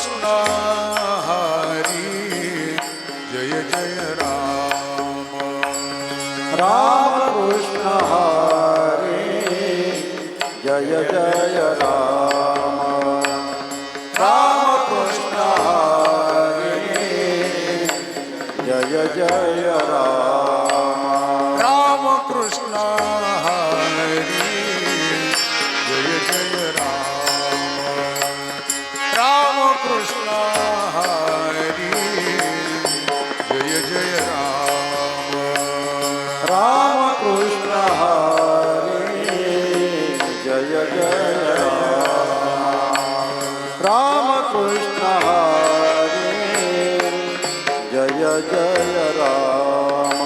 कृष्ण हरी जय जय राम राम कृष्ण हरी जय जय राम राम कृष्ण हरी जय जय राम राम कृष्ण हरी जय जय राम राम कृष्ण हरी जय जय राम राम कृष्ण हरी जय जय राम राम कृष्ण हरी जय जय राम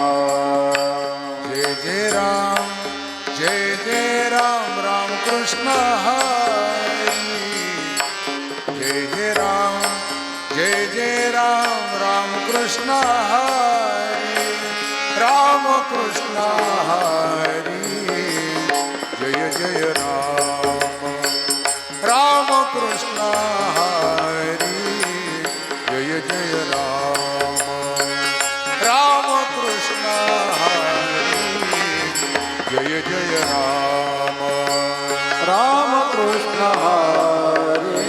जय जय राम राम कृष्ण हरी जय जय राम कृष्ण हरी राम कृष्ण हरी जय जय राम कृष्ण हरी जय जय राम कृष्ण हरी जय जय राम कृष्ण हरी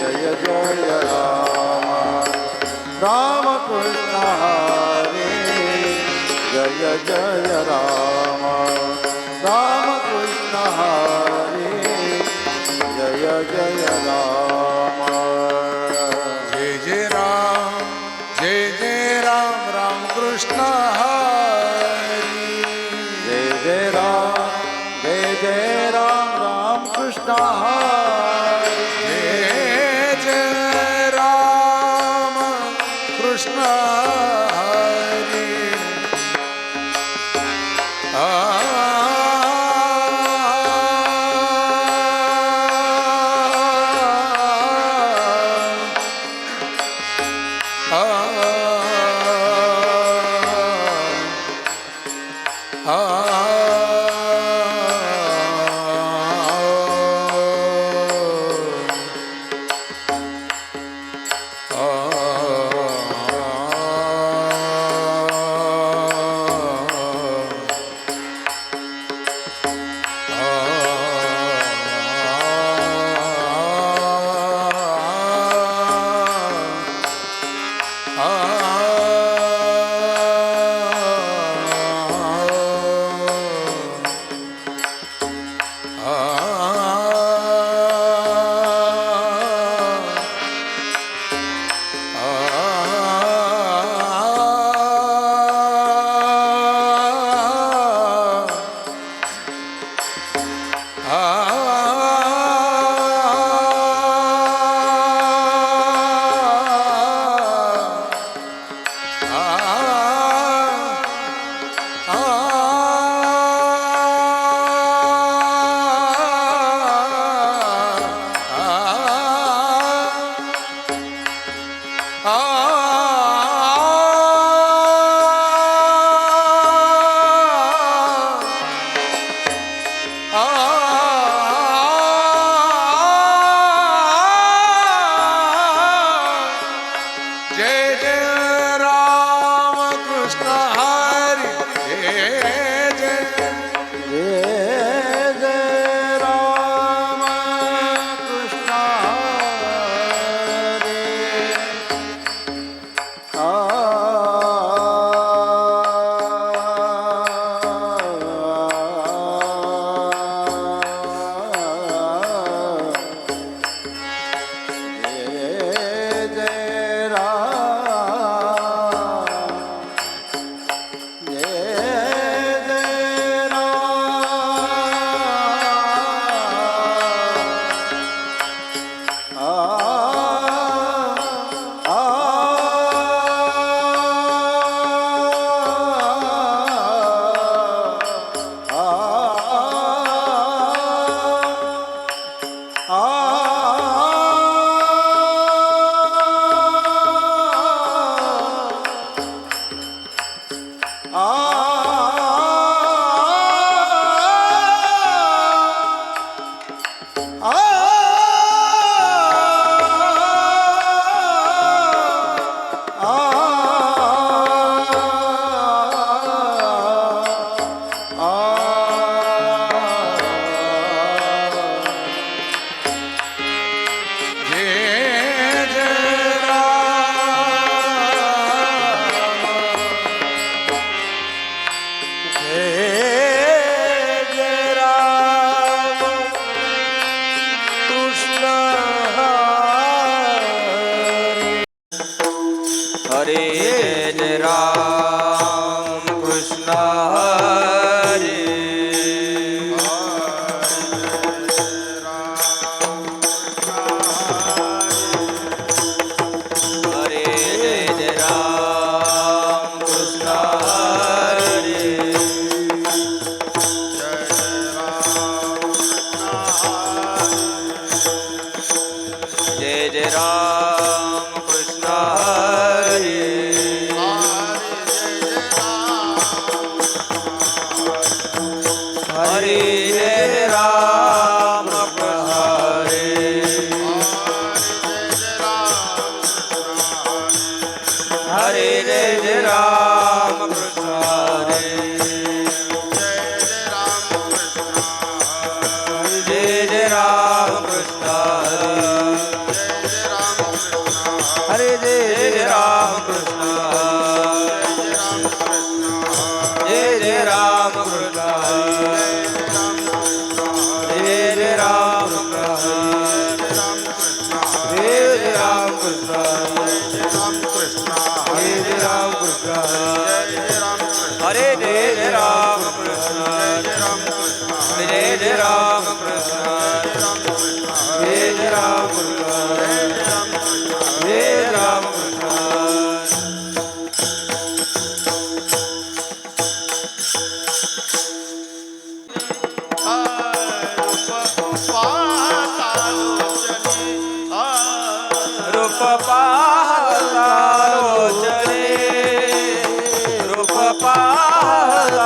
जय जय राम राम कृष्ण हरी जय जय राम राम कृष्ण हरी जय जय राम जय जय राम कृष्ण हरी जय जय राम कृष्ण हरी जय राम कृष्ण हरी हरे जय जय राम कृष्ण हरे हरे जय जय राम कृष्ण हरे जय जय राम कृष्ण हरे हरे जय राम कृष्ण हरे हरे जय जय राम कृष्ण हरे जय जय राम कृष्ण हरे हरे जय जय राम कृष्ण जय जय राम कृष्ण जय जय राम जय जय राम कृष्ण जय जय राम कृष्ण हरे जय जय राम कृष्ण जय जय राम कृष्ण जय जय राम कृष्ण जय राम कृष्ण रूप पाहतालोचने रूप पाहतालोचने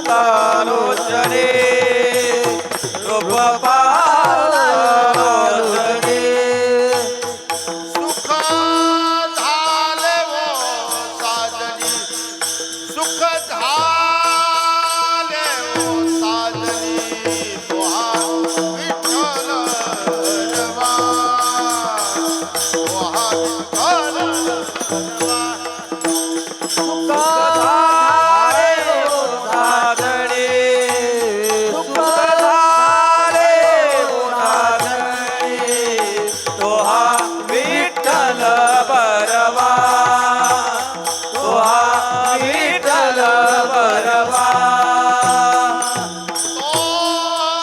तालोचने रूप पाहतालोचने सुख झाले वो साजनी सुख झाले वो साजनी तुहा विठ्ठल रवा तुहा विठ्ठल रवा सुखधारे ओ साधने सुखधारे ओ साधने तोहा विठ्ठल बरवा तोहा विठ्ठल बरवा तो हा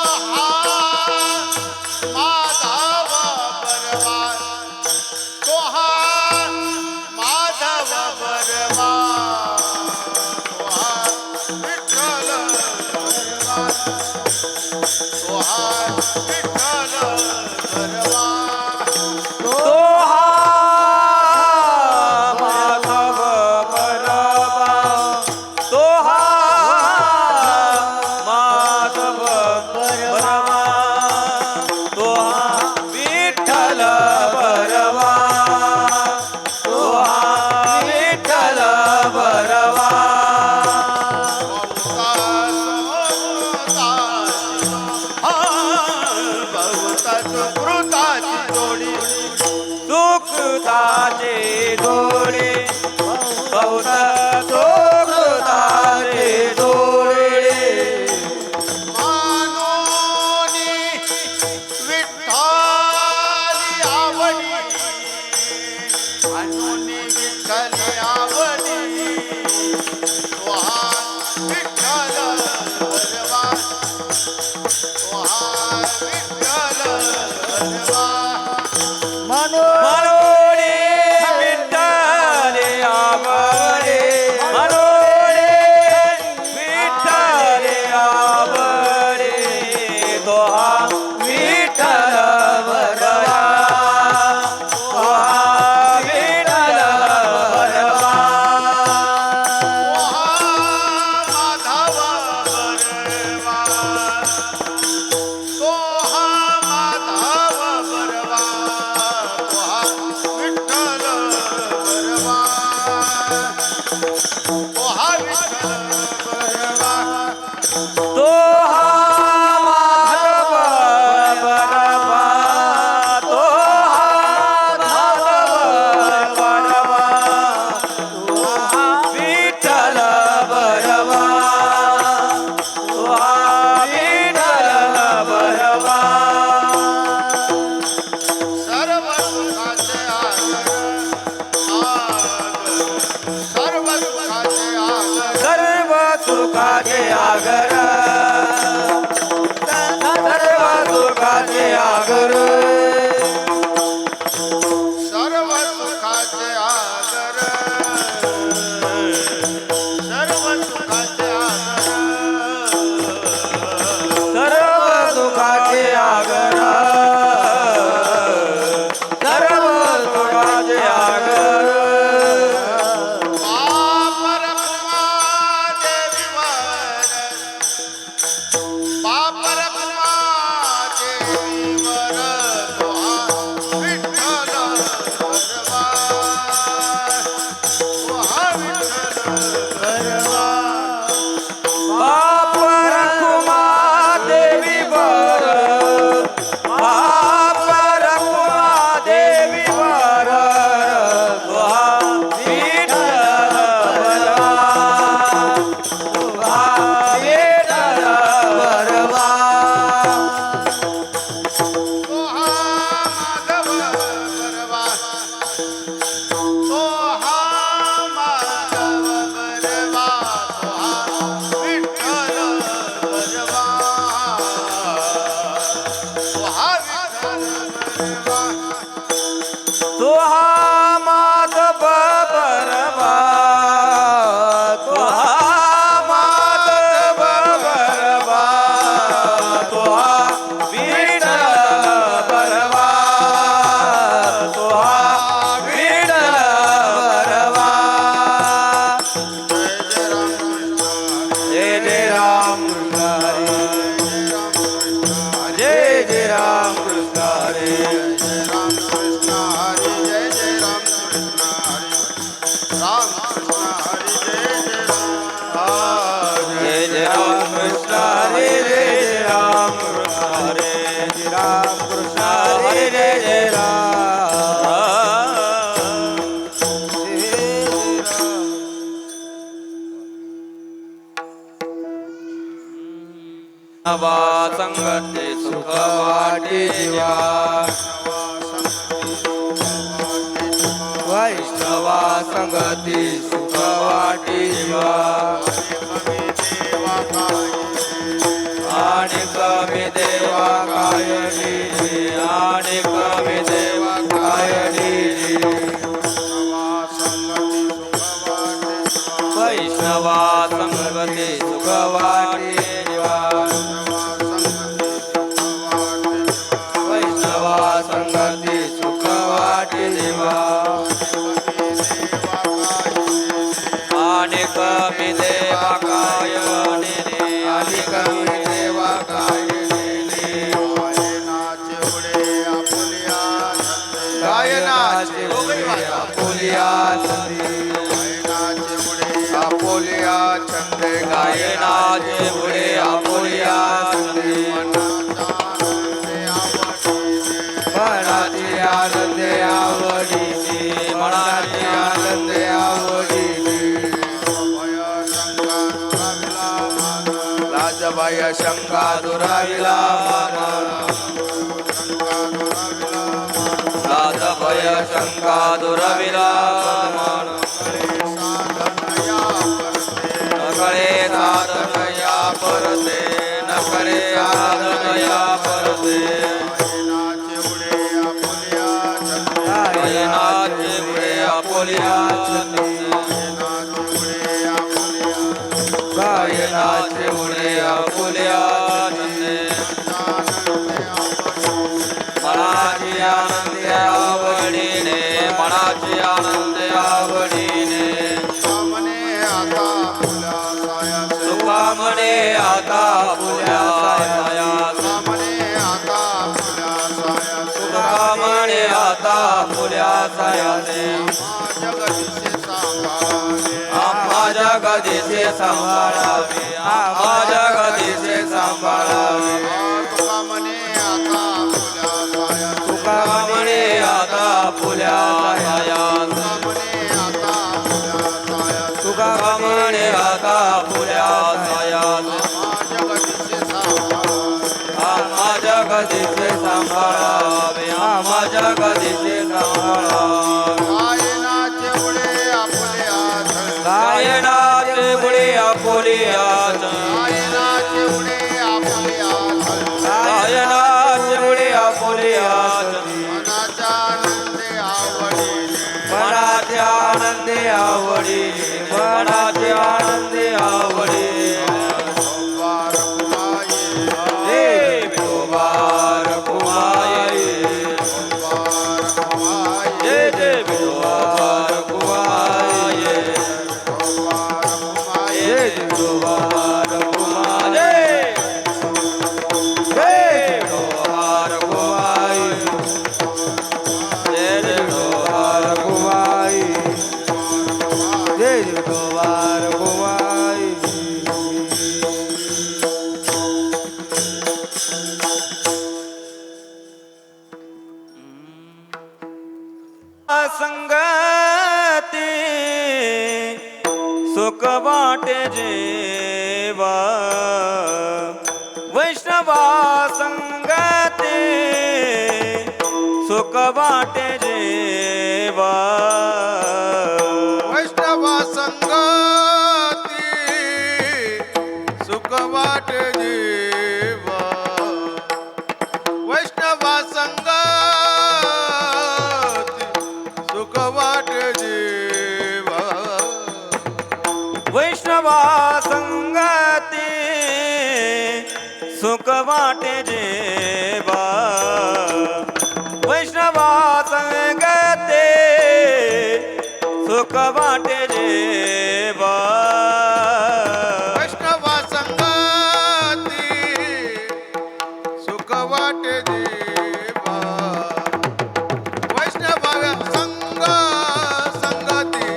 माधव बरवा तो हा माधव बरवा तो हा विठ्ठल बरवा तो हा विठ्ठल बरवा तोहा माधव बरवा तोहा माधव बरवा तोहा विठ्ठल बरवा तोहा विठ्ठल बरवा बहुताची जोडी दुःखदाचे डोळे बहुत दुःखदाचे डोळे मानोनी विठ्ठली आवडी मानोनी विठ्ठली आवडी तुहा विठ्ठल बरवा तुहा विठ्ठल बरवा मनोरे विठ्ठले आवडे मनोरे विठ्ठले आवडे तोहा विठ्ठल बरवा तोहा विठ्ठल बरवा माधव बरवा तो हा माधव बरवा सुखाचे आगर सर्व सुखाचे आगर सर्व सुखाचे आगर सर्व सुखाचे आगर सर्व सुखाचे आगर सर्व सुखाचे आगर बापर देवीवर विठ्ठल भरवा बाप रखुमा देवीवर बाप रखुमा देवीवर विठ्ठल भरवा विठ्ठल भरवा माधव भरवा तो हा माधव भरवा तो हा विठ्ठल भरवा तो हा विठ्ठल भरवा तो हा माधव भरवा तो हा माधव भरवा तो हा विठ्ठल भरवा तो हा विठ्ठल भरवा जय जय राम जय जय राम कृष्ण हरे राम कृष्ण हरे जय जय राम कृष्ण हरे राम कृष्ण हरे जय जय राम जय जय राम कृष्ण हरे जय राम कृष्ण हरे जय जय नवा संगती सुख वाटे जीवा वैष्णवा संगती सुख वाटे जीवा आणि कमी देवा काय दिली आणि कमी देवा काय दिली वैष्णवा संगती सुख वाटे जीवा वैष्णवा संगती सुख वाटे जीवा आणि कमी देवा काय दिली आणि कमी देवा काय दिली गायनाचे उडे आपुलिया छंदे गायनाचे उडे आपुलिया मनाची आनंद आवडीची मनाची आनंद आवडीची राजबाई शंका दुराविला राजबाई शंका दुराविला नकळे साधन या परते नकळे साधन या परते गायनाचे उडे आपुलिया गायनाचे उडे आपुलिया मनाची आनंद आवडीने मनाची आनंद आवडीने सुखामणे आता फुल्या सायात सुखामणे आता फुल्या सायाने आम्हा जगदीचे सांभाळावे आम्हा जगदीचे सांभाळावे सुखामणे आता फुल्या सायात सुखामणे आता फुल्या सायात आम्हा जगदीचे सांभाळावे आम्हा जगदीचे सांभाळावे गायनाचे गुळे आपुले आपुलियाच गायनाचे उडे आपुलियाच गायनाचे उडे आपुलियाच मनाच्या आनंदे आवडीने मनाचे आनंदे आवडीने मनाचे आनंदे आवडीने वार कुमाये हे विठोबार कुमाये वार कुमाये जय जय विठोबार कुमाये वार कुमाये जय विठोबार कुमाये जय विठोबार कुमाये जय विठोबार कुमाये जय विठोबार कुमाये संगती सुख वाटे जेवा वैष्णवा संगती सुख वाटे जेवा वैष्णव संगती सुख वाट जीवा वैष्णव संगती सुख वाट जीवा वैष्णवा संगती सुख वाटे जेवा वैष्णवा संगते सुख वाटे जेवा वैष्णव संगती सुख वाट जीवा वैष्णव संगती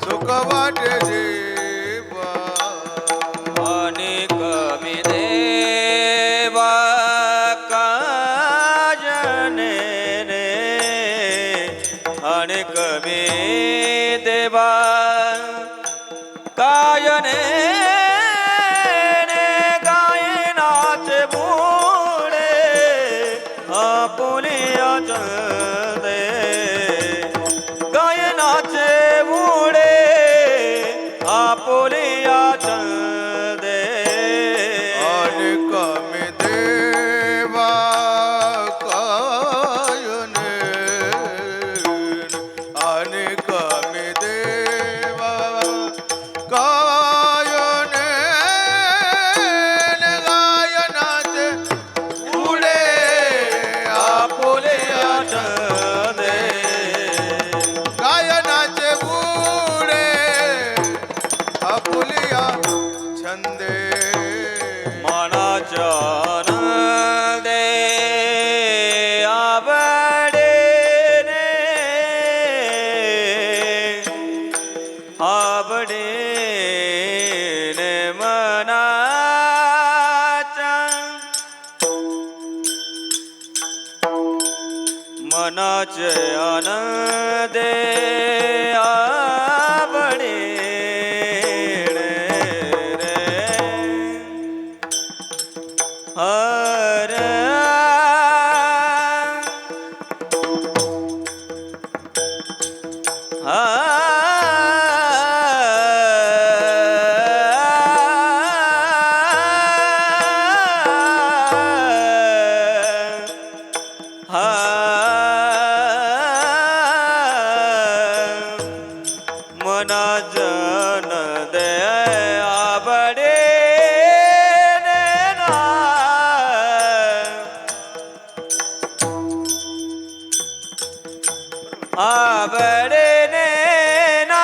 सुख वाट जीवा अनेक मी देवा काजने रे अनेक मी देवा कायने रे गायनाचे मुळे आपुलिया दे गायनाचे मुळे आपुलिया दे अनेक मी देवा कायने अनेक मी देवा कायने गायनाचे पुढे आपुलिया दे गायनाचे पुढे आपुलिया छंदे मनाच्या आनंदे आवडे रे आवडे ने मनाच्या मनाचे आनंदे आवडे रे हर मना जन दे आवडे ना आवडे ना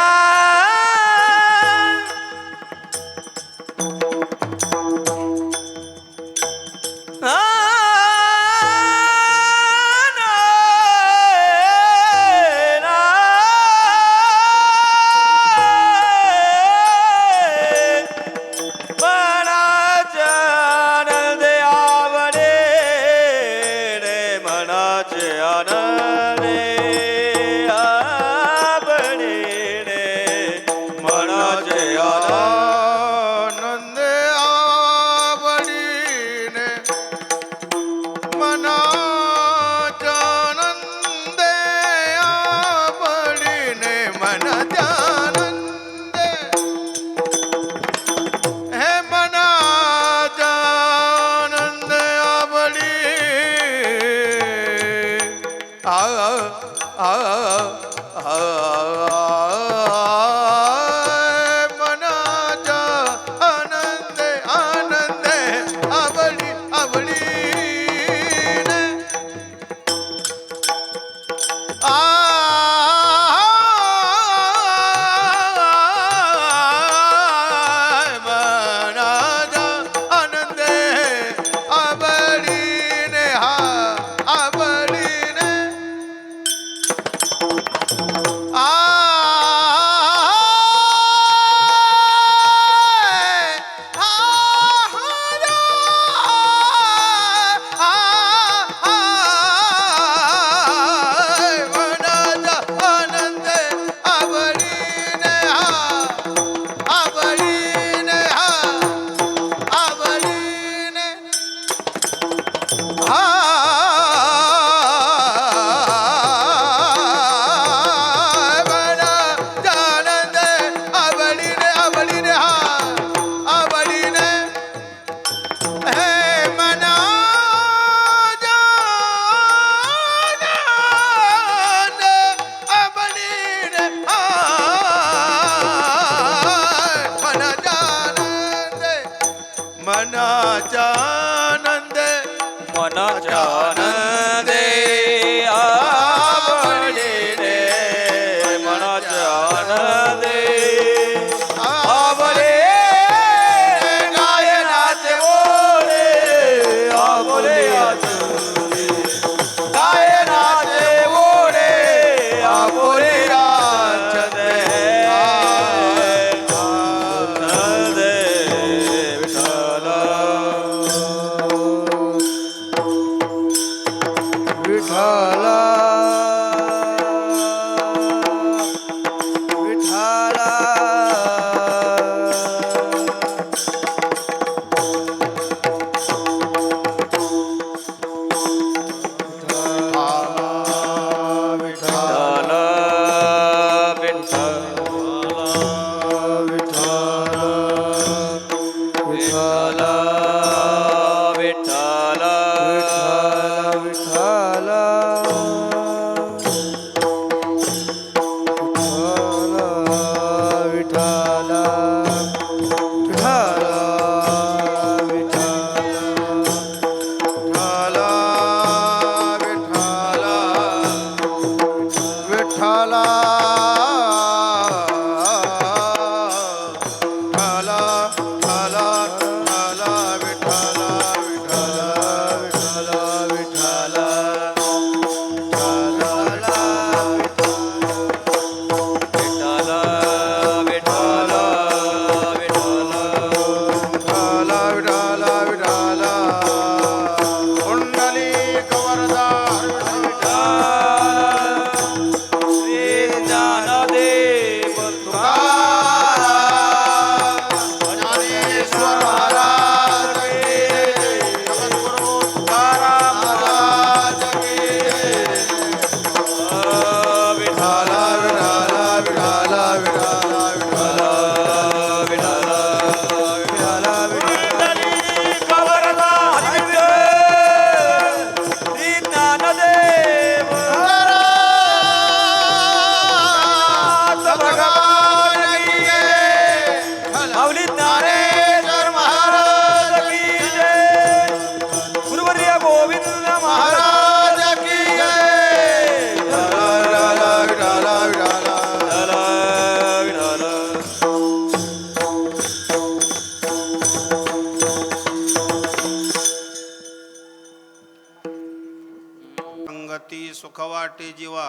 वाटे जीवा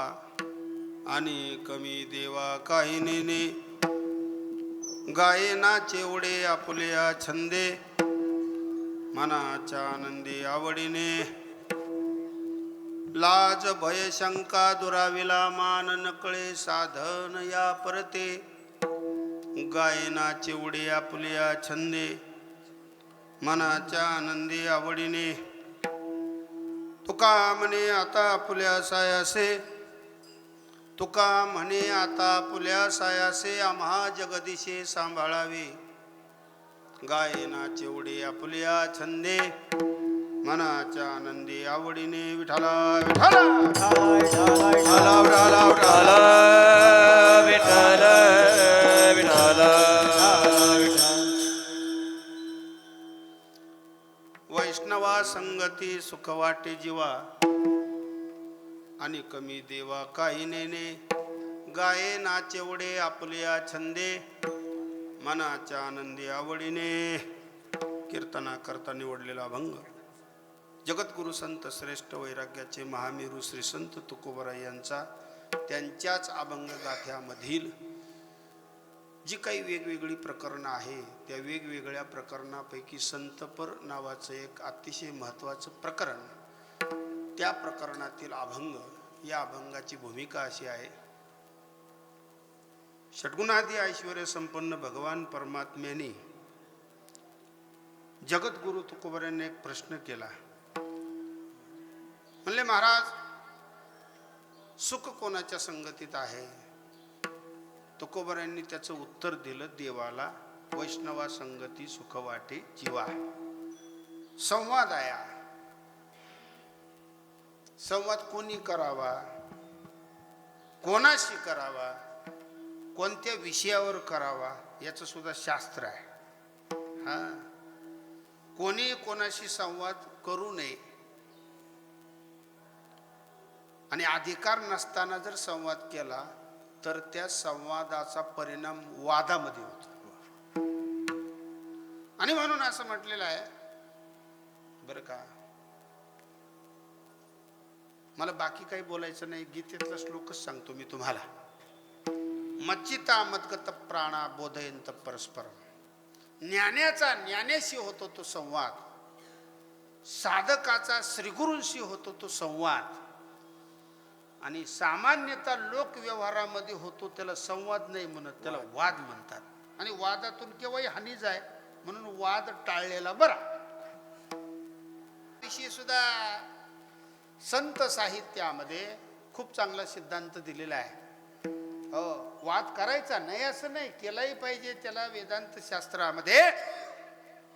आणि कमी देवा काही नेने गायना चेवडे आपुल्या छंदे मनाच्या आनंदी आवडीने लाज भय शंका दुराविला मान नकळे साधन या परते गायना चेवडे आपुल्या छंदे मनाच्या आनंदी आवडीने तुका म्हणे आता आपुल्या सायासे तुका म्हणे आता आपुल्या सायासे आम्हा जगदीशे सांभाळावे गायना चेवडे आपुल्या छंदे मनाच्या आनंदी आवडीने विठाला विठाला विठाला विठाला विठाला विठाला विठाला वैष्णवा संगती सुख वाटे जीवा आणि कमी देवा काही नेने गाये नाचेवडे आपल्या छंदे मनाच्या आनंदी आवडीने कीर्तना करता निवडलेला अभंग जगद्गुरु संत श्रेष्ठ वैराग्याचे महामेरू श्री संत तुकोबराय यांचा त्यांच्याच अभंग गाथ्यामधील जी काही वेगवेगळी प्रकरणं आहे त्या वेगवेगळ्या प्रकरणापैकी संतपर नावाचं एक अतिशय महत्त्वाचं प्रकरण, त्या प्रकरणातील अभंग. या अभंगाची भूमिका अशी आहे. षड्गुणादी ऐश्वर्य संपन्न भगवान परमात्म्याने जगद्गुरु तुकोबरायांना एक प्रश्न केला. म्हणले, महाराज सुख कोणाच्या संगतीत आहे? तुकोबरायांनी त्याचं उत्तर दिलं, देवाला वैष्णवा संगती सुख वाटे जीवा. संवाद आया. संवाद कोणी करावा, कोणाशी करावा, कोणत्या विषयावर करावा याचं सुद्धा शास्त्र आहे. हा, कोणी कोणाशी संवाद करू नये आणि अधिकार नसताना जर संवाद केला तर त्या संवादाचा परिणाम वादामध्ये होतो. आणि म्हणून असं म्हटलेलं आहे बरं का, मला बाकी काही बोलायचं नाही, गीतेतला श्लोकच सांगतो मी तुम्हाला. मच्चिता मद्गत प्राणा बोधयंत परस्परम. ज्ञानाचा ज्ञानेशी होतो तो संवाद, साधकाचा श्रीगुरूंशी होतो तो संवाद, आणि सामान्यतः लोक व्यवहारामध्ये होतो त्याला संवाद नाही म्हणत, त्याला वाद म्हणतात. आणि वादातून केव्हाही हानीच आहे, म्हणून वाद टाळलेला बरा. विषयी सुद्धा संत साहित्यामध्ये खूप चांगला सिद्धांत दिलेला आहे. हो, वाद करायचा नाही असं नाही, केलाही पाहिजे. त्याला वेदांत शास्त्रामध्ये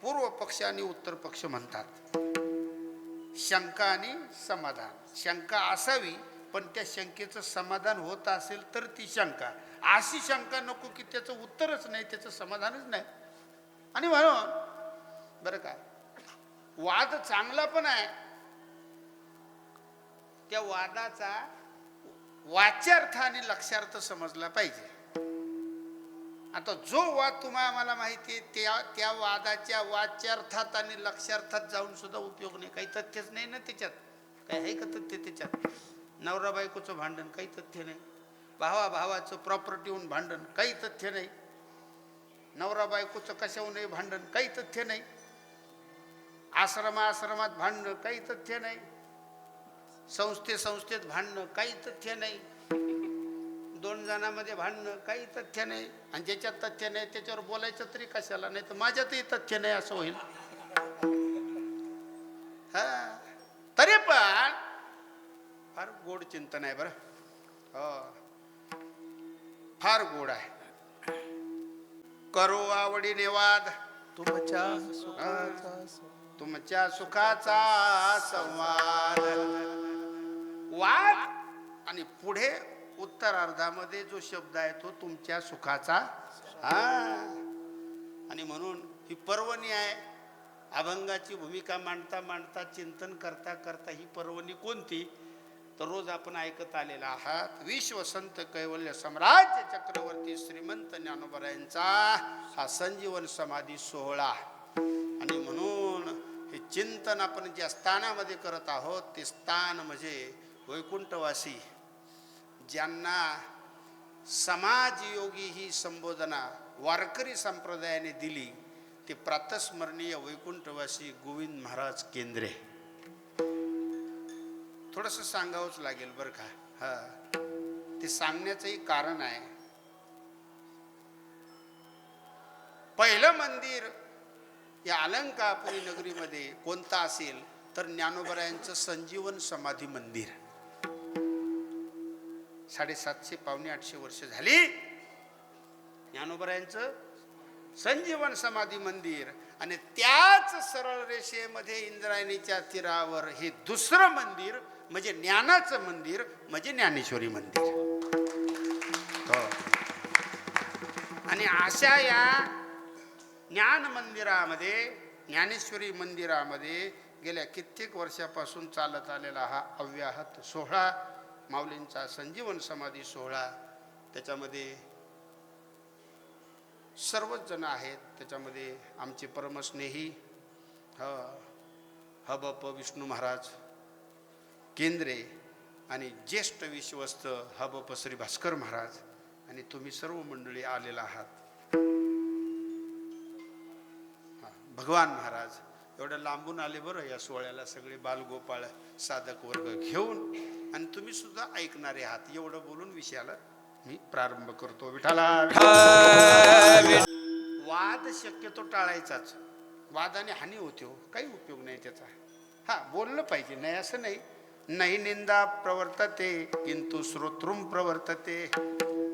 पूर्व पक्ष आणि उत्तर पक्ष म्हणतात. शंका आणि समाधान. शंका असावी, पण त्या शंकेचं समाधान होत असेल तर ती शंका. अशी शंका नको की त्याचं उत्तरच नाही, त्याचं समाधानच नाही. आणि म्हणून बरं का, वाद चांगला पण आहे. त्या वादाचा वाच्यार्थ आणि लक्ष्यार्थ समजला पाहिजे. आता जो वाद तुम्हाला आम्हाला माहिती आहे, त्या वादाच्या वाच्यार्थात आणि लक्ष्यार्थात जाऊन सुद्धा उपयोग नाही. काही तथ्यच नाही ना त्याच्यात. काय आहे का तथ्य त्याच्यात? नवरा बायकोचं भांडण, काही तथ्य नाही. भावा भावाचं प्रॉपर्टीहून भांडण, काही तथ्य नाही. नवरा बायकोचं कशाहूनही भांडण, काही तथ्य नाही. आश्रमात भांडणं, काही तथ्य नाही. संस्थेत भांडणं, काही तथ्य नाही. दोन जणांमध्ये भांडणं, काही तथ्य नाही. आणि ज्याच्यात तथ्य नाही त्याच्यावर बोलायचं तरी कशाला? नाही तर माझ्यातही तथ्य नाही असं होईल. हा, तरी पण फार गोड चिंतन आहे बरं. हो, फार गोड आहे. करो आवडीने वाद तुमच्या सुखाचा संवाद. वाद आणि पुढे उत्तरार्धामध्ये जो शब्द आहे तो तुमच्या सुखाचा. हा, आणि म्हणून ही पर्वणी आहे. अभंगाची भूमिका मांडता मांडता, चिंतन करता करता ही पर्वणी कोणती तर रोज आपण ऐकत आलेला आहात. विश्व संत कैवल्य सम्राट चक्रवर्ती श्रीमंत ज्ञानोबरायांचा हा संजीवन समाधी सोहळा. आणि म्हणून हे चिंतन आपण ज्या स्थानामध्ये करत आहोत ते स्थान म्हणजे वैकुंठवासी ज्यांना समाजयोगी ही संबोधना वारकरी संप्रदायाने दिली ते प्रातस्मरणीय वैकुंठवासी गोविंद महाराज केंद्रे. थोडंसं सांगावंच लागेल बरं का. हा, ते सांगण्याचंही कारण आहे. पहिलं मंदिर या अलंकापुरी नगरीमध्ये कोणतं असेल तर ज्ञानोबरायांचं संजीवन समाधी मंदिर. 750 पावणे 800 वर्ष झाली ज्ञानोबरायांचं संजीवन समाधी मंदिर. आणि त्याच सरळ रेषेमध्ये इंद्रायणीच्या तीरावर हे दुसरं मंदिर म्हणजे ज्ञानाचं मंदिर म्हणजे ज्ञानेश्वरी मंदिर. हो. आणि अशा या ज्ञान मंदिरामध्ये ज्ञानेश्वरी मंदिरामध्ये गेल्या कित्येक वर्षापासून चालत आलेला हा अव्याहत सोहळा माऊलींचा संजीवन समाधी सोहळा. त्याच्यामध्ये सर्वच जण आहेत. त्याच्यामध्ये आमचे परमस्नेही हबप विष्णू महाराज केंद्रे आणि ज्येष्ठ विश्वस्त हबप श्री भास्कर महाराज आणि तुम्ही सर्व मंडळी आलेला आहात. भगवान महाराज एवढं लांबून आले बरं या सोहळ्याला. सगळे बालगोपाळ साधक वर्ग घेऊन आणि तुम्ही सुद्धा ऐकणारे आहात. एवढं बोलून विषयाला मी प्रारंभ करतो. विठाला वाद शक्यतो टाळायचाच. वादाने हानी होते हो, काही उपयोग नाही त्याचा. हा, बोललं पाहिजे, नाही असं नाही. नाही निंदा प्रवर्तते किंतु श्रोत्रुम प्रवर्तते.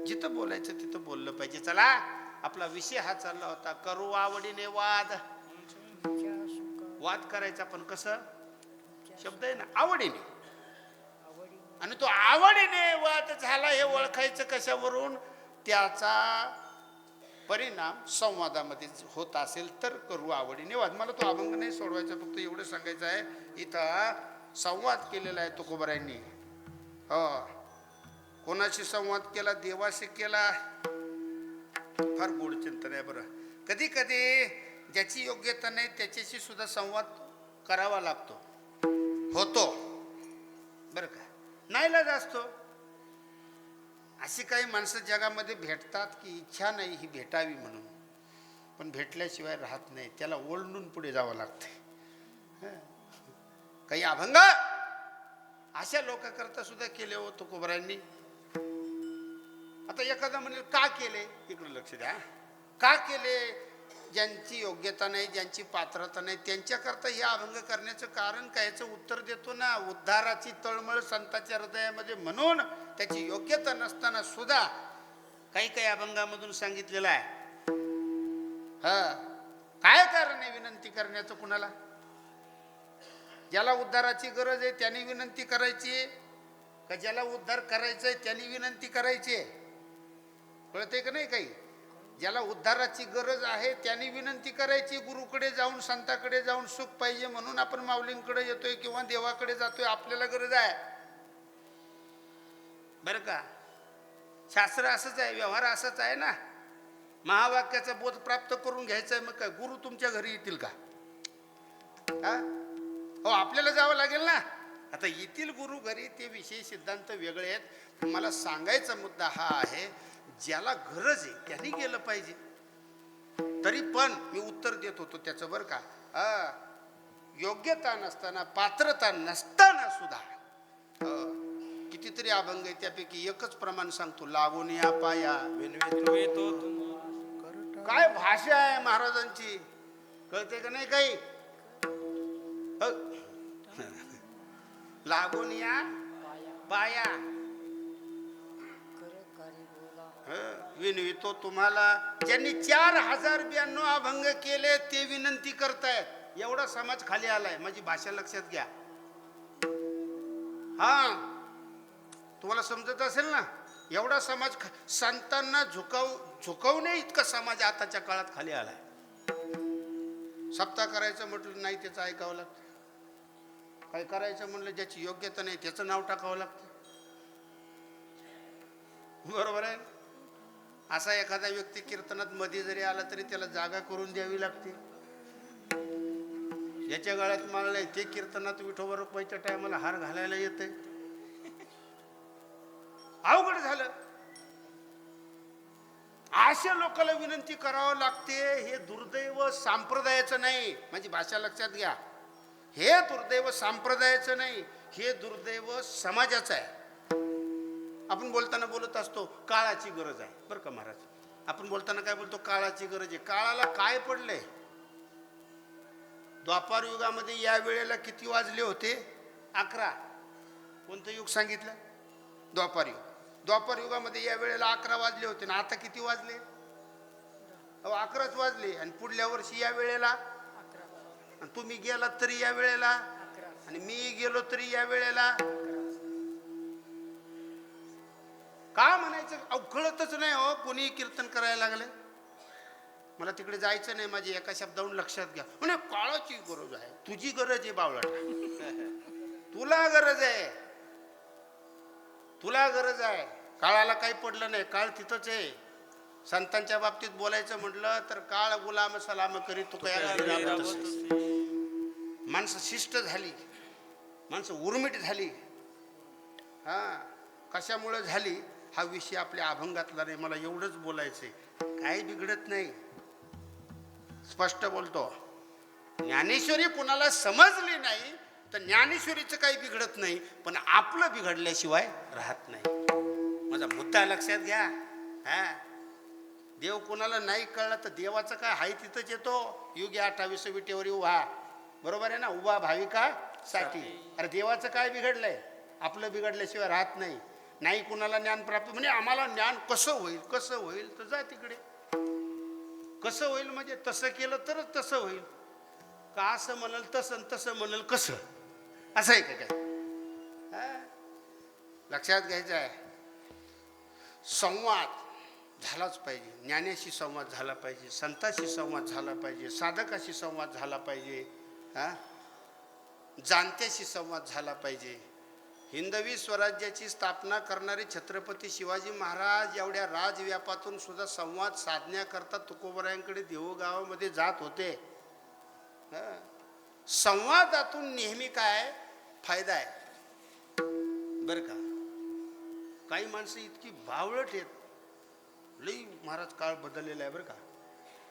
जिथं बोलायचं तिथं बोललं पाहिजे. चला, आपला विषय हा चालला होता करू आवडीने वाद. वाद करायचा पण कसं, शब्द आहे ना, आवडीने. आणि तो आवडीने वाद झाला हे ओळखायचं कशावरून, त्याचा परिणाम संवादामध्ये होत असेल तर करू आवडीने वाद. मला तो अभंग नाही सोडवायचा, फक्त एवढं सांगायचं आहे. इथं संवाद केलेला आहे तुकोबारायांनी. हो, कोणाशी संवाद केला, देवाशी केला. फार गोड चिंतन आहे बरं. कधी कधी ज्याची योग्यता नाही त्याच्याशी सुद्धा संवाद करावा लागतो, होतो बरं का. नाईलाज असतो. अशी काही माणसं जगामध्ये भेटतात की इच्छा नाही ही भेटावी म्हणून, पण भेटल्याशिवाय राहत नाही. त्याला ओळणून पुढे जावं लागते. काही अभंग अशा लोकांकरता सुद्धा केले हो तुकोबारायांनी. आता एखादा म्हणेल का केले, इकडे लक्ष द्या. का केले? ज्यांची योग्यता नाही, ज्यांची पात्रता नाही, त्यांच्याकरता हे अभंग करण्याचं कारण काय, याचं उत्तर देतो ना. उद्धाराची तळमळ संतांच्या हृदयामध्ये म्हणून त्याची योग्यता नसताना सुद्धा काही काही अभंगामधून सांगितलेलं आहे. हा, काय कारण आहे विनंती करण्याचं कुणाला? ज्याला उद्धाराची गरज आहे त्यांनी विनंती करायची का ज्याला उद्धार करायचा आहे त्यांनी विनंती करायची? कळते का नाही? काही ज्याला उद्धाराची गरज आहे त्यांनी विनंती करायची. गुरुकडे जाऊन, संताकडे जाऊन सुख पाहिजे म्हणून आपण माऊलींकडे येतोय किंवा देवाकडे जातोय. आपल्याला गरज आहे बरं का. शास्त्र असंच आहे, व्यवहार असंच आहे ना. महावाक्याचा बोध प्राप्त करून घ्यायचा आहे. मग काय गुरु तुमच्या घरी येतील का? हो, आपल्याला जावं लागेल ना. आता येतील गुरु घरी, ते विषय सिद्धांत वेगळे आहेत. मला सांगायचा मुद्दा हा आहे, ज्याला गरज आहे त्यांनी गेलं पाहिजे. तरी पण मी उत्तर देत होतो त्याचं बरं का. योग्यता नसताना, पात्रता नसताना सुद्धा कितीतरी अभंग आहे. त्यापैकी एकच प्रमाण सांगतो, लागून या पाया विनवितो. काय भाषा आहे महाराजांची, कळते का नाही काही? लागून या पाया विनवितो तुम्हाला. ज्यांनी 4092 अभंग केले ते विनंती करतायत. एवढा समाज खाली आलाय. माझी भाषा लक्षात घ्या. हा, तुम्हाला समजत असेल ना. एवढा समाज संतांना झुकवणे इतका समाज आताच्या काळात खाली आलाय. सप्ताह करायचं म्हटलं नाही त्याचं ऐकावं लागतं. काय करायचं म्हणलं ज्याची योग्यता नाही त्याचं नाव टाकावं लागतं. बरोबर आहे. असा एखादा व्यक्ती कीर्तनात मध्ये जरी आला तरी त्याला जागा करून द्यावी लागते. ज्याच्या गळ्यात माळ नाही ते कीर्तनात विठोबा रुपयाच्या टायमाला हार घालायला येते. अशा लोकांना विनंती करावं लागते. हे दुर्दैव संप्रदायाचं नाही, माझी भाषा लक्षात घ्या. हे दुर्दैव संप्रदायाचं नाही, हे दुर्दैव समाजाचं आहे. आपण बोलताना बोलत असतो काळाची गरज आहे, बरं का महाराज. आपण बोलताना काय बोलतो? काळाची गरज आहे. काळाला काय पडलंय? द्वापार युगामध्ये या वेळेला किती वाजले होते? 11. कोणतं युग सांगितलं? द्वापार युग. द्वापार युगामध्ये या वेळेला 11 वाजले होते ना. आता किती वाजले? 11च वाजले. आणि पुढल्या वर्षी या वेळेला, आणि तुम्ही गेलात तरी या वेळेला, आणि मी गेलो तरी या वेळेला. का म्हणायचं? कळतच नाही हो. कोणी कीर्तन करायला लागले, मला तिकडे जायचं नाही, माझी एका शब्दावरून लक्षात घ्या. म्हणे काळाची गरज आहे. तुझी गरज आहे बावळा, तुला गरज आहे, तुला गरज आहे. काळाला काही पडलं नाही, काळ तिथंच आहे. संतांच्या बाबतीत बोलायचं म्हटलं तर काळ गुलाम सलाम करी तू काय. माणसं शिष्ट झाली, माणसं उर्मिट झाली. हा, कशामुळे झाली हा विषय आपल्या अभंगातला नाही. मला एवढंच बोलायचंय, काही बिघडत नाही, स्पष्ट बोलतो. ज्ञानेश्वरी कुणाला समजली नाही तर ज्ञानेश्वरीचं काही बिघडत नाही, पण आपलं बिघडल्याशिवाय राहत नाही. माझा मुद्दा लक्षात घ्या. हा, देव कोणाला नाही कळला तर देवाचं काय हाय तिथंच येतो. युगी 28 विटेवर उभा, बरोबर आहे ना, उभा भाविकासाठी. अरे देवाचं काय बिघडलंय? आपलं बिघडल्याशिवाय राहत नाही. नाही कुणाला ज्ञान प्राप्त, म्हणजे आम्हाला ज्ञान कसं होईल, कसं होईल, तर जा तिकडे. कसं होईल म्हणजे तसं केलं तरच तसं होईल का? असं म्हणाल तसं, तसं म्हणाल कसं, असं आहे का काय? लक्षात घ्यायचं आहे. संवाद झालाच पाहिजे. ज्ञानाशी संवाद झाला पाहिजे, संताशी संवाद झाला पाहिजे, साधकाशी संवाद झाला पाहिजे, जाणत्याशी संवाद झाला पाहिजे. हिंदवी स्वराज्याची स्थापना करणारे छत्रपती शिवाजी महाराज एवढ्या राजव्यापातून सुद्धा संवाद साधण्याकरता तुकोबरायांकडे देऊळगावामध्ये जात होते. संवादातून नेहमी काय फायदा आहे, बरं का. काही माणसं इतकी बावळट आहेत, लई महाराज काळ बदललेला आहे बरं का.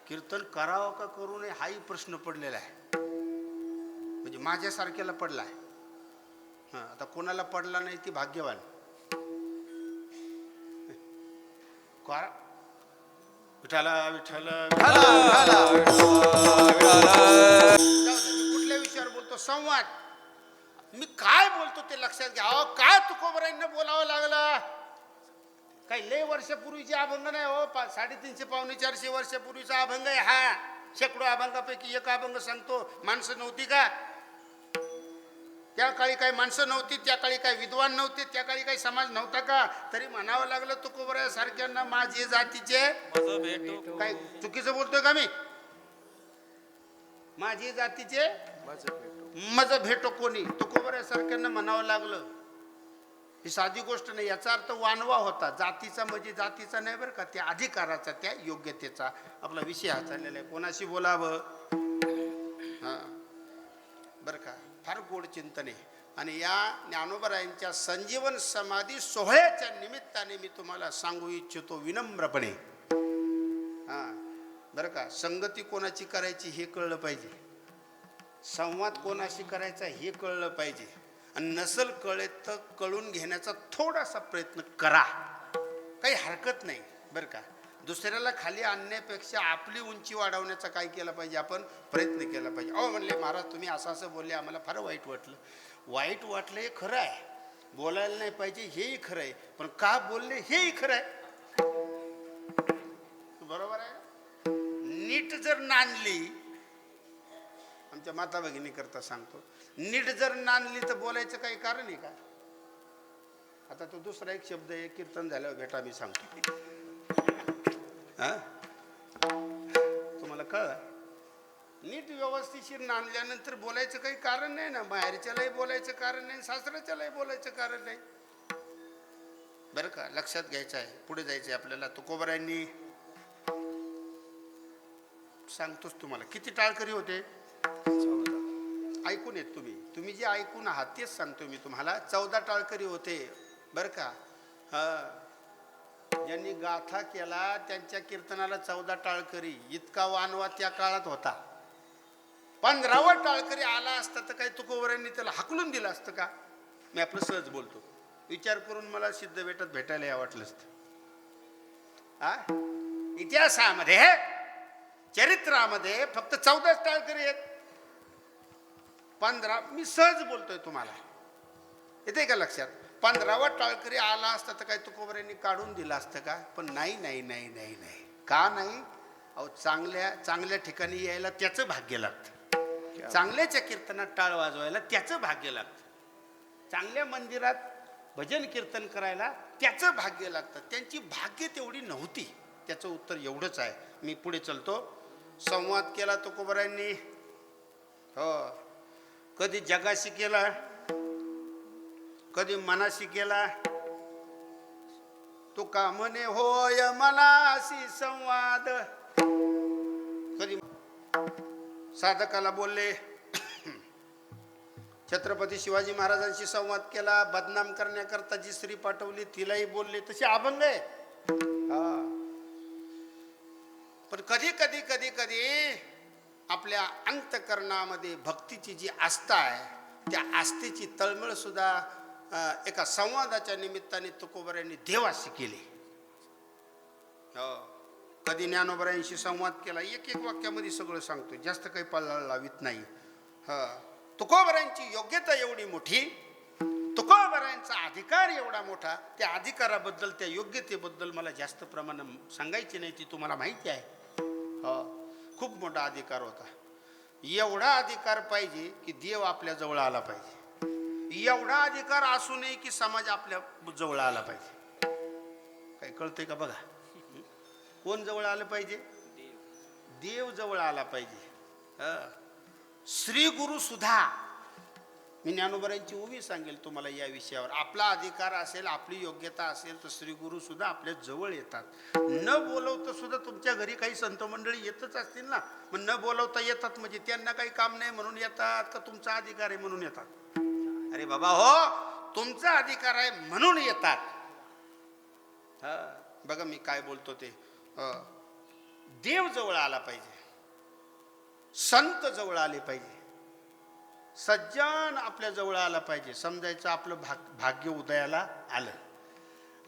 कीर्तन करावं का करू नये हाही प्रश्न पडलेला आहे, म्हणजे माझ्यासारख्याला पडला आहे. आता कोणाला पडला नाही ती भाग्यवान. विठाला विठाला कुठल्या विषयावर बोलतो? संवाद. मी काय बोलतो ते लक्षात घ्या. काय तुकोबरायांना बोलावं लागलं? काही लय वर्षापूर्वीचे अभंग नाही हो. 350 पावणे 400 वर्षापूर्वीचा अभंग आहे हा. शेकडो अभंगापैकी एक अभंग सांगतो. माणसं नव्हती का त्या काळी? काही माणसं नव्हती त्या काळी? काही विद्वान नव्हते त्या काळी? काही समाज नव्हता का? तरी म्हणावं लागलं तुकोबराया सारख्यांना माझे जातीचे. काय चुकीचं बोलतोय का मी? माझी जातीचे मज भेटो कोणी, तुकोबराया सारख्यांना म्हणावं लागलं. ही साधी गोष्ट नाही. याचा अर्थ वानवा होता. जातीचा म्हणजे जातीचा नाही बरं का, त्या अधिकाराचा, त्या योग्यतेचा. आपला विषय हा चाललेला आहे. कोणाशी बोलावं, हा बरं का. फार गोड चिंतन आहे. आणि या ज्ञानोबरायांच्या संजीवन समाधी सोहळ्याच्या निमित्ताने मी तुम्हाला सांगू इच्छितो विनम्रपणे, हा बरं का, संगती कोणाची करायची हे कळलं पाहिजे, संवाद कोणाशी करायचा हे कळलं पाहिजे. आणि नसल कळे तर कळून घेण्याचा थोडासा प्रयत्न करा, काही हरकत नाही बरं का. दुसऱ्याला खाली आणण्यापेक्षा आपली उंची वाढवण्याचा काय केलं पाहिजे, आपण प्रयत्न केला पाहिजे. अहो म्हणले महाराज तुम्ही असं असं बोलले, आम्हाला फार वाईट वाटलं. वाईट वाटलं हे खरं आहे, बोलायला नाही पाहिजे हेही खरं आहे, पण का बोलले हेही खरं आहे. बरोबर आहे. नीट जर नांदली, आमच्या माता भगिनी करता सांगतो, नीट जर नांदली तर बोलायचं काही कारण आहे का? आता तो दुसरा एक शब्द आहे, कीर्तन झाल्यावर भेटा मी सांगतो. हा तुम्हाला कळलं? नीट व्यवस्थिशीर नांदल्यानंतर बोलायचं काही कारण नाही ना. बाहेरच्यालाही बोलायचं कारण नाही, सासऱ्याच्यालाही बोलायचं कारण नाही बरं का. लक्षात घ्यायचं आहे. पुढे जायचं आहे आपल्याला. तुकोबरायांनी सांगतोच तुम्हाला किती टाळकरी होते. ऐकून येत तुम्ही जे ऐकून आहात तेच सांगतो मी तुम्हाला. 14 टाळकरी होते बरं का. हा ज्यांनी गाथा केला त्यांच्या कीर्तनाला 14 टाळकरी. इतका वानवा त्या काळात होता. 15वा टाळकरी आला असता तर काही तुकोबरांनी त्याला हाकलून दिलं असतं का? मी आपलं सहज बोलतो. विचार करून मला सिद्ध भेटत भेटायला या वाटलं असतं. इतिहासामध्ये चरित्रामध्ये फक्त 14 टाळकरी आहेत. 15 मी सहज बोलतोय तुम्हाला, येते का लक्षात? 15वा टाळकरी आला असता तर काही तुकोबरांनी काढून दिलं असतं का? पण नाही नाही नाही नाही नाही. का नाही? अहो, चांगल्या ठिकाणी यायला त्याचं भाग्य लागतं. चांगल्याच्या कीर्तनात टाळ वाजवायला त्याचं भाग्य लागतं. चांगल्या मंदिरात भजन कीर्तन करायला त्याचं भाग्य लागतं. त्यांची भाग्य तेवढी नव्हती. त्याचं उत्तर एवढंच आहे. मी पुढे चलतो. संवाद केला तुकोबरांनी. हो, कधी जगाशी केला, कधी मनाशी केला. तुका म्हणे होय मनाशी संवाद. कधी साधकाला बोलले. छत्रपती शिवाजी महाराजांशी संवाद केला. बदनाम करण्याकरता जी स्त्री पाठवली तिलाही बोलले. तशी अभंग आहे. पण कधी कधी कधी कधी आपल्या अंतकरणामध्ये भक्तीची जी आस्था आहे त्या आस्थेची तळमळ सुद्धा एका संवादाच्या निमित्ताने तुकोबरांनी देवाशी केली. कधी ज्ञानोबरांशी संवाद केला. एक एक वाक्यामध्ये सगळं सांगतो, जास्त काही पल्ला लावित नाही. तुकोबरांची योग्यता एवढी मोठी, तुकोबरांचा अधिकार एवढा मोठा. त्या अधिकाराबद्दल, त्या योग्यतेबद्दल मला जास्त प्रमाणात सांगायची नाही, ती तुम्हाला माहिती आहे. खूप मोठा अधिकार होता. एवढा अधिकार पाहिजे की देव आपल्या जवळ आला पाहिजे. एवढा अधिकार असू नये की समाज आपल्या जवळ आला पाहिजे. काही कळतंय का बघा? कोण जवळ आलं पाहिजे? देव जवळ आला पाहिजे. श्री गुरु सुद्धा, मी ज्ञानोबरांची उभी सांगेल तुम्हाला या विषयावर. आपला अधिकार असेल, आपली योग्यता असेल तर श्री गुरु सुद्धा आपल्या जवळ येतात. न बोलवता सुद्धा तुमच्या घरी काही संत मंडळी येतच असतील ना, मग न बोलवता येतात म्हणजे त्यांना काही काम नाही म्हणून येतात का तुमचा अधिकार आहे म्हणून येतात? अरे बाबा हो, तुमचा अधिकार आहे म्हणून येतात. बघा मी काय बोलतो ते. देव जवळ आला पाहिजे, संत जवळ आले पाहिजे, सज्जन आपल्या जवळ आला पाहिजे. समजायचं आपलं भाग्य उदयाला आलं.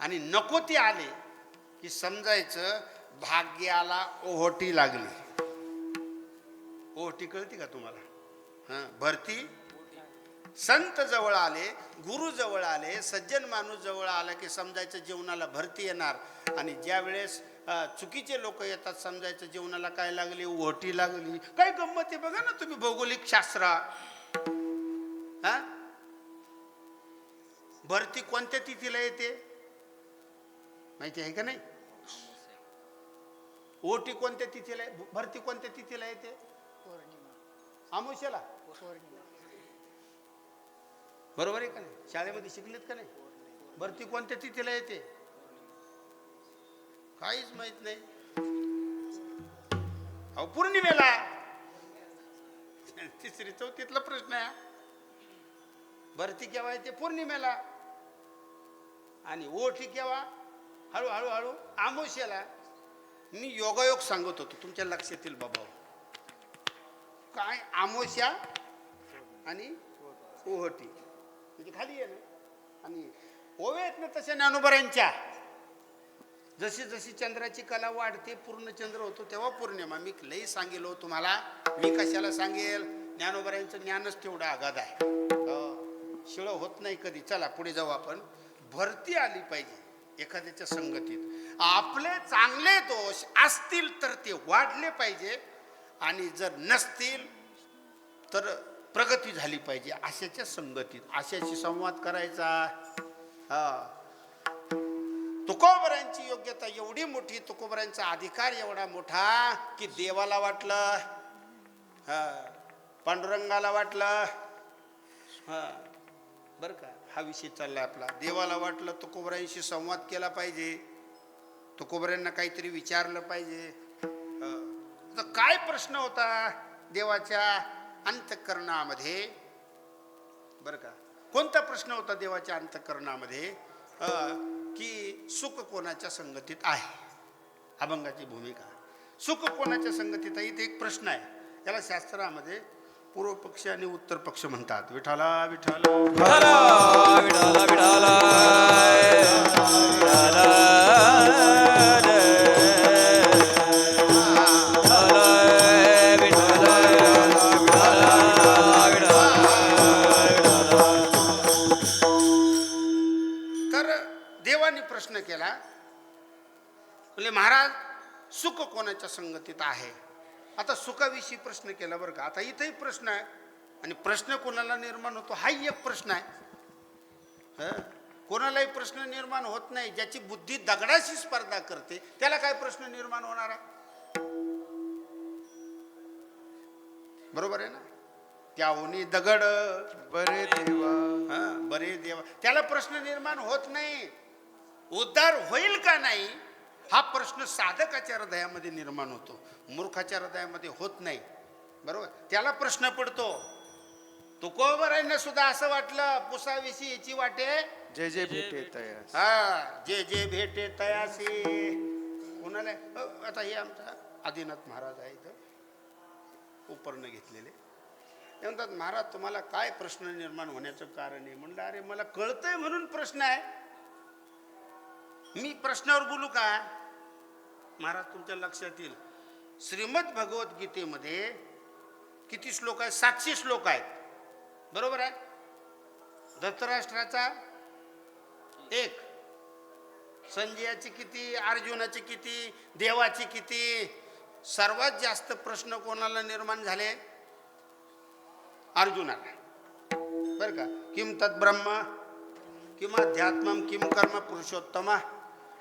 आणि नको ते आले की समजायचं भाग्याला ओहोटी लागली. ओहोटी कळती का तुम्हाला? भरती. संत जवळ आले, गुरु जवळ आले, सज्जन माणूस जवळ आला की समजायचं जीवनाला भरती येणार. आणि ज्या वेळेस चुकीचे लोक येतात समजायचं जीवनाला काय लागली? ओहोटी लागली. काय गंमत आहे बघा ना तुम्ही भौगोलिक शास्त्र. भरती कोणत्या तिथीला येते माहिती आहे का नाही? ओहोटी कोणत्या तिथीला आहे? भरती कोणत्या तिथीला येते? अमावस्येला. बरोबर आहे का नाही? शाळेमध्ये शिकलेत का नाही? भरती कोणत्या तिथीला येते? काहीच माहित नाही. अहो पौर्णिमेला. तिसरी चौथीतला प्रश्न आहे. भरती केव्हा येते? पौर्णिमेला. आणि ओठी केव्हा? हळूहळू हळू अमावस्येला. मी योगायोग सांगत होतो, तुमच्या लक्षात येईल बाबा. काय अमावस्या आणि ओहोटी म्हणजे खाली आहे ना. आणि ओवे आहेत ना तशा ज्ञानोबरांच्या. जशी जशी चंद्राची कला वाढते, पूर्ण चंद्र होतो तेव्हा पौर्णिमा. मी लई सांगेल तुम्हाला. मी कशाला सांगेल? ज्ञानोबरांचं ज्ञानच तेवढं आगाध आहे. शिळ होत नाही कधी. चला पुढे जाऊ आपण. भरती आली पाहिजे एखाद्याच्या संगतीत. आपले चांगले दोष असतील तर ते वाढले पाहिजे, आणि जर नसतील तर प्रगती झाली पाहिजे अशाच्या संगतीत. अशाशी संवाद करायचा. तुकोबरांची योग्यता एवढी मोठी, तुकोबरांचा अधिकार एवढा मोठा की देवाला वाटलं, पांडुरंगाला वाटलं. बरं का, हा विषय चाललाय आपला. देवाला वाटलं तुकोबरांशी संवाद केला पाहिजे, तुकोबरांना काहीतरी विचारलं पाहिजे. तर काय प्रश्न होता देवाच्या अंतःकरणामध्ये? बरं का, कोणता प्रश्न होता देवाच्या अंतःकरणामध्ये? की सुख कोणाच्या संगतीत आहे. अभंगाची भूमिका सुख कोणाच्या संगतीत आहे. इथे एक प्रश्न आहे. याला शास्त्रामध्ये पूर्व पक्ष आणि उत्तर पक्ष म्हणतात. विठाला विठाला विठाला विठाला विठाला तर देवानी प्रश्न केला, म्हणजे महाराज सुख कोणाच्या संगतीत आहे. आता सुखाविषयी प्रश्न केला बरं का. आता इथेही प्रश्न आहे आणि प्रश्न कोणाला निर्माण होतो हाही एक प्रश्न आहे. कोणालाही प्रश्न निर्माण होत नाही. ज्याची बुद्धी दगडाशी स्पर्धा करते त्याला काय प्रश्न निर्माण होणार आहे. बरोबर आहे ना. त्याहून दगड बरे देवा. बरे देवा, त्याला प्रश्न निर्माण होत नाही. उद्धार होईल का नाही हा प्रश्न साधकाच्या हृदयामध्ये निर्माण होतो, मूर्खाच्या हृदयामध्ये होत नाही. बरोबर. त्याला प्रश्न पडतो. तुकोबरांना सुद्धा असं वाटलं पुसाविषयी याची वाटे जे जे भेटे तयास. जे जे भेटे तयासी. कोणाला आता हे आमचा आदिनाथ महाराज आहे इथं उपरनं घेतलेले. ते म्हणतात महाराज तुम्हाला काय प्रश्न निर्माण होण्याचं कारण आहे. म्हणलं अरे मला कळतंय म्हणून प्रश्न आहे. मी प्रश्नावर बोलू का. महाराज तुमच्या लक्षात येईल श्रीमद भगवद्गीतेमध्ये किती श्लोक आहेत. 700 श्लोक आहेत. बरोबर आहे. धृतराष्ट्राचा 1, संजयाची किती, अर्जुनाची किती, देवाची किती. सर्वात जास्त प्रश्न कोणाला निर्माण झाले. अर्जुनाला. बरं का. किम तद्ब्रह्म किम अध्यात्मम किम कर्म पुरुषोत्तमा.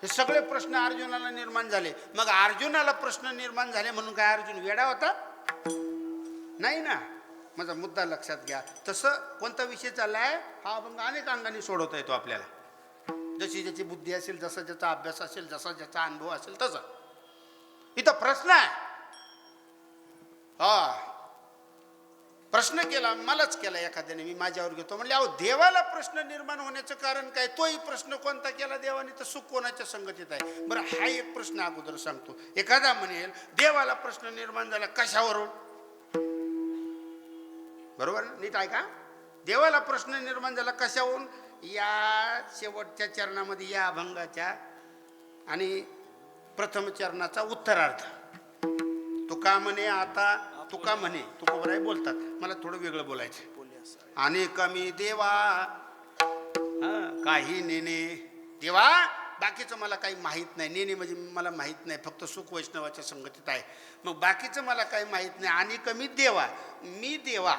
हे सगळे प्रश्न अर्जुनाला निर्माण झाले. मग अर्जुनाला प्रश्न निर्माण झाले म्हणून काय अर्जुन वेडा होता. नाही ना. माझा मुद्दा लक्षात घ्या. तसं कोणता विषय चाललाय हा अभंग अनेक अंगाने सोडवता येतो आपल्याला. जशी ज्याची बुद्धी असेल, जसा ज्याचा अभ्यास असेल, जसा ज्याचा अनुभव असेल तसा. इथं प्रश्न आहे. प्रश्न केला, मलाच केला एखाद्याने, मी माझ्यावर घेतो. म्हणले अहो देवाला प्रश्न निर्माण होण्याचं कारण काय. तोही प्रश्न कोणता केला देवाने, तर सुख कोणाच्या संगतीत आहे. बरं हा एक प्रश्न अगोदर सांगतो. एखादा म्हणेल देवाला प्रश्न निर्माण झाला कशावरून. बरोबर नीट ऐका. देवाला प्रश्न निर्माण झाला कशावरून. या शेवटच्या चरणामध्ये या अभंगाच्या आणि प्रथम चरणाचा उत्तरार्थ. तुका म्हणे आता तुका म्हणे तुकोबराय बोलतात. मला थोडं वेगळं बोलायचं. आणि कमी देवा काही नेने. देवा बाकीचं मला काही माहीत नाही. नेने म्हणजे मला माहीत नाही, फक्त सुख वैष्णवाच्या संगतीत आहे. मग बाकीचं मला काही माहीत नाही. आणि कमी देवा, मी देवा,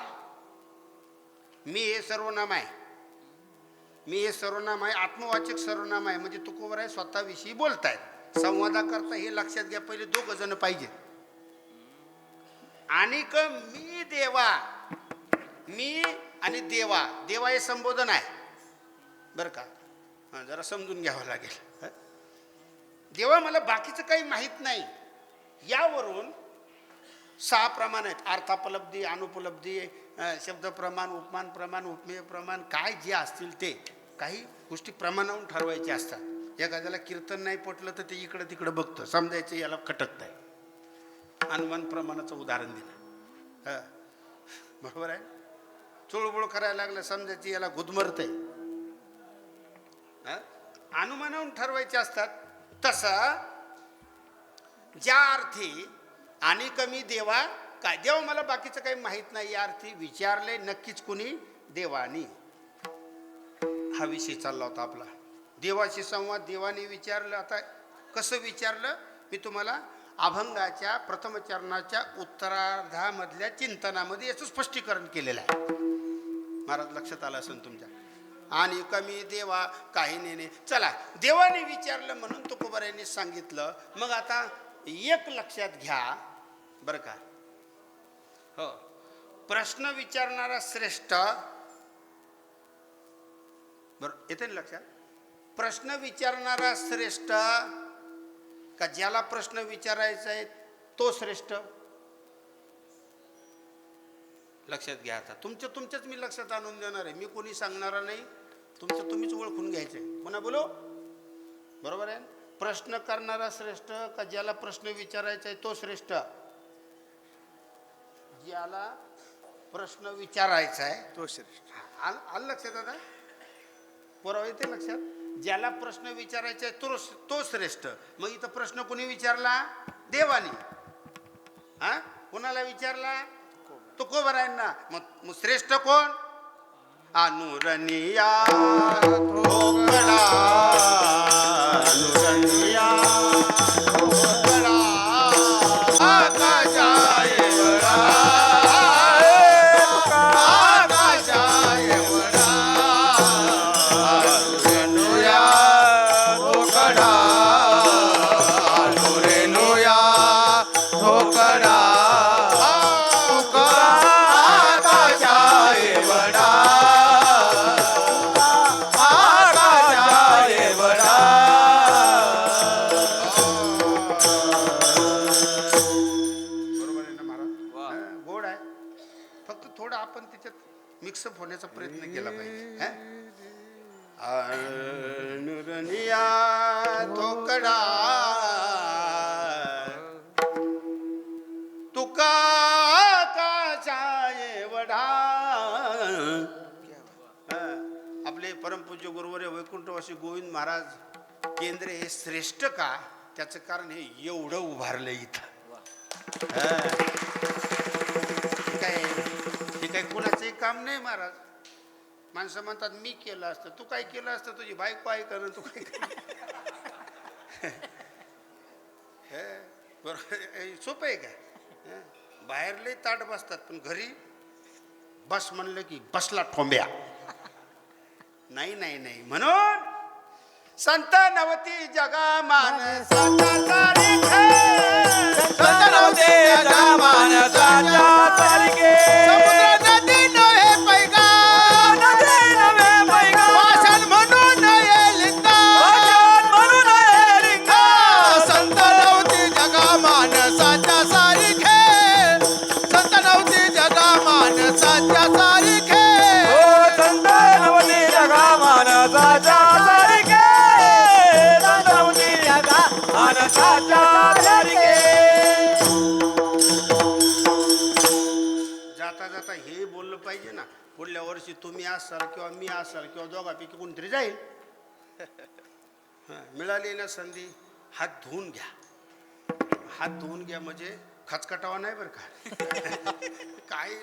मी हे सर्वनाम आहे. मी हे सर्वनाम आहे, आत्मवाचक सर्वनाम आहे. म्हणजे तुकोबराय स्वतःविषयी बोलतायत. संवादाकरता हे लक्षात घ्या. पहिले 2 जण पाहिजे. आणि मी देवा, मी आणि देवा, देवा हे संबोधन आहे बरं का. जरा समजून घ्यावं लागेल. देवा मला बाकीचं काही माहीत नाही. यावरून 6 प्रमाण आहेत. अर्थापलब्धी, अनुपलब्धी, शब्द प्रमाण, उपमान प्रमाण, उपमेय प्रमाण, काय जे असतील ते काही गोष्टी प्रमाणावरून ठरवायच्या असतात. एखाद्याला कीर्तन नाही पटलं तर ते इकडं तिकडं बघतं, समजायचं याला खटकत आहे. अनुमान प्रमाणाचं उदाहरण दिलं. बरोबर आहे. चुळबुळ करायला लागलं समजायचं याला गुदमरतंय. अनुमानावरून ठरवायचे असतात. तसं ज्या अर्थी आणि कमी देवा काय, देवा मला बाकीचं काही माहीत नाही या अर्थी विचारले नक्कीच कुणी देवानी. हा विषय चालला होता आपला. देवाशी संवाद, देवानी विचारलं. आता कसं विचारलं मी तुम्हाला अभंगाच्या प्रथम चरणाच्या उत्तरार्धामधल्या चिंतनामध्ये याचं स्पष्टीकरण केलेलं आहे. महाराज लक्षात आलं असेल तुमच्या. आणि कमी देवा काही नेणे. चला देवाने विचारलं म्हणून तुकोबारायांनी सांगितलं. मग आता एक लक्षात घ्या बरं का. हो, प्रश्न विचारणारा श्रेष्ठ. बरं येते ना लक्षात. प्रश्न विचारणारा श्रेष्ठ का ज्याला प्रश्न विचारायचा आहे तो श्रेष्ठ. लक्षात घ्या. आता तुमच्याच मी लक्षात आणून देणार आहे. मी कोणी सांगणारा नाही. तुम्हीच ओळखून घ्यायचंय. पुन्हा बोलो. बरोबर आहे. प्रश्न करणारा श्रेष्ठ का ज्याला प्रश्न विचारायचा आहे तो श्रेष्ठ? ज्याला प्रश्न विचारायचा आहे तो श्रेष्ठ. आलं लक्षात आता? बरोबर येते लक्षात? ज्याला प्रश्न विचारायचा आहे तो श्रेष्ठ. मग इथं प्रश्न कोणी विचारला? देवानी. हा, कोणाला विचारला? तुकोबरायांना. मग श्रेष्ठ कोण? अनुरनिया ठोकळा, अनुरनिया ठोकळा, आकाशा एवढा, आकाशा एवढा, अनुरनुया ठोकळा, अनुरेनुया ठोकळा, आकाशा एवढा, मिक्सअप होण्याचा प्रयत्न केला पाहिजे. अनुरनिया ठोकळा, तुका काचा एवढा. आपले परमपूज्य गुरुवर्य वैकुंठवासी गोविंद महाराज केंद्रे हे श्रेष्ठ का? त्याचं कारण हे एवढं उभारलं इथं. काही कुणाचंही काम नाही महाराज. माणसं म्हणतात मी केलं असतं. तू काय केलं असतं? तुझी बायको आहे करणं, तू काय बरोबर. सोपं आहे का? बाहेर लई ताट बसतात पण घरी बस म्हणलं की बसला ठोंब्या. नाही नाही नाही. म्हणून संत नवती जगा मानसाचा सारिखे, संत नवती जगा मानसाचा सारिखे, समुद्र नदी नव्हे पैगा, नदी नव्हे पैगा, वासन म्हणून ये लिंगा, वासन म्हणून ये लिंगा, संत नवती जगा मानसाच्या सारिखे, संत नवती जगा मानसाच्या सारिखे, संत नवती जगा मानसाच्या सारिखे, संत नवती जगा मानसाच्या सारिखे. जाता जाता हे बोललं पाहिजे ना, पुढल्या वर्षी तुम्ही असाल किंवा मी असाल किंवा दोघापैकी कोणतरी जाईल. मिळाली ना संधी, हात धुवून घ्या. हात धुवून घ्या म्हणजे खचखटावा नाही बरं का. काय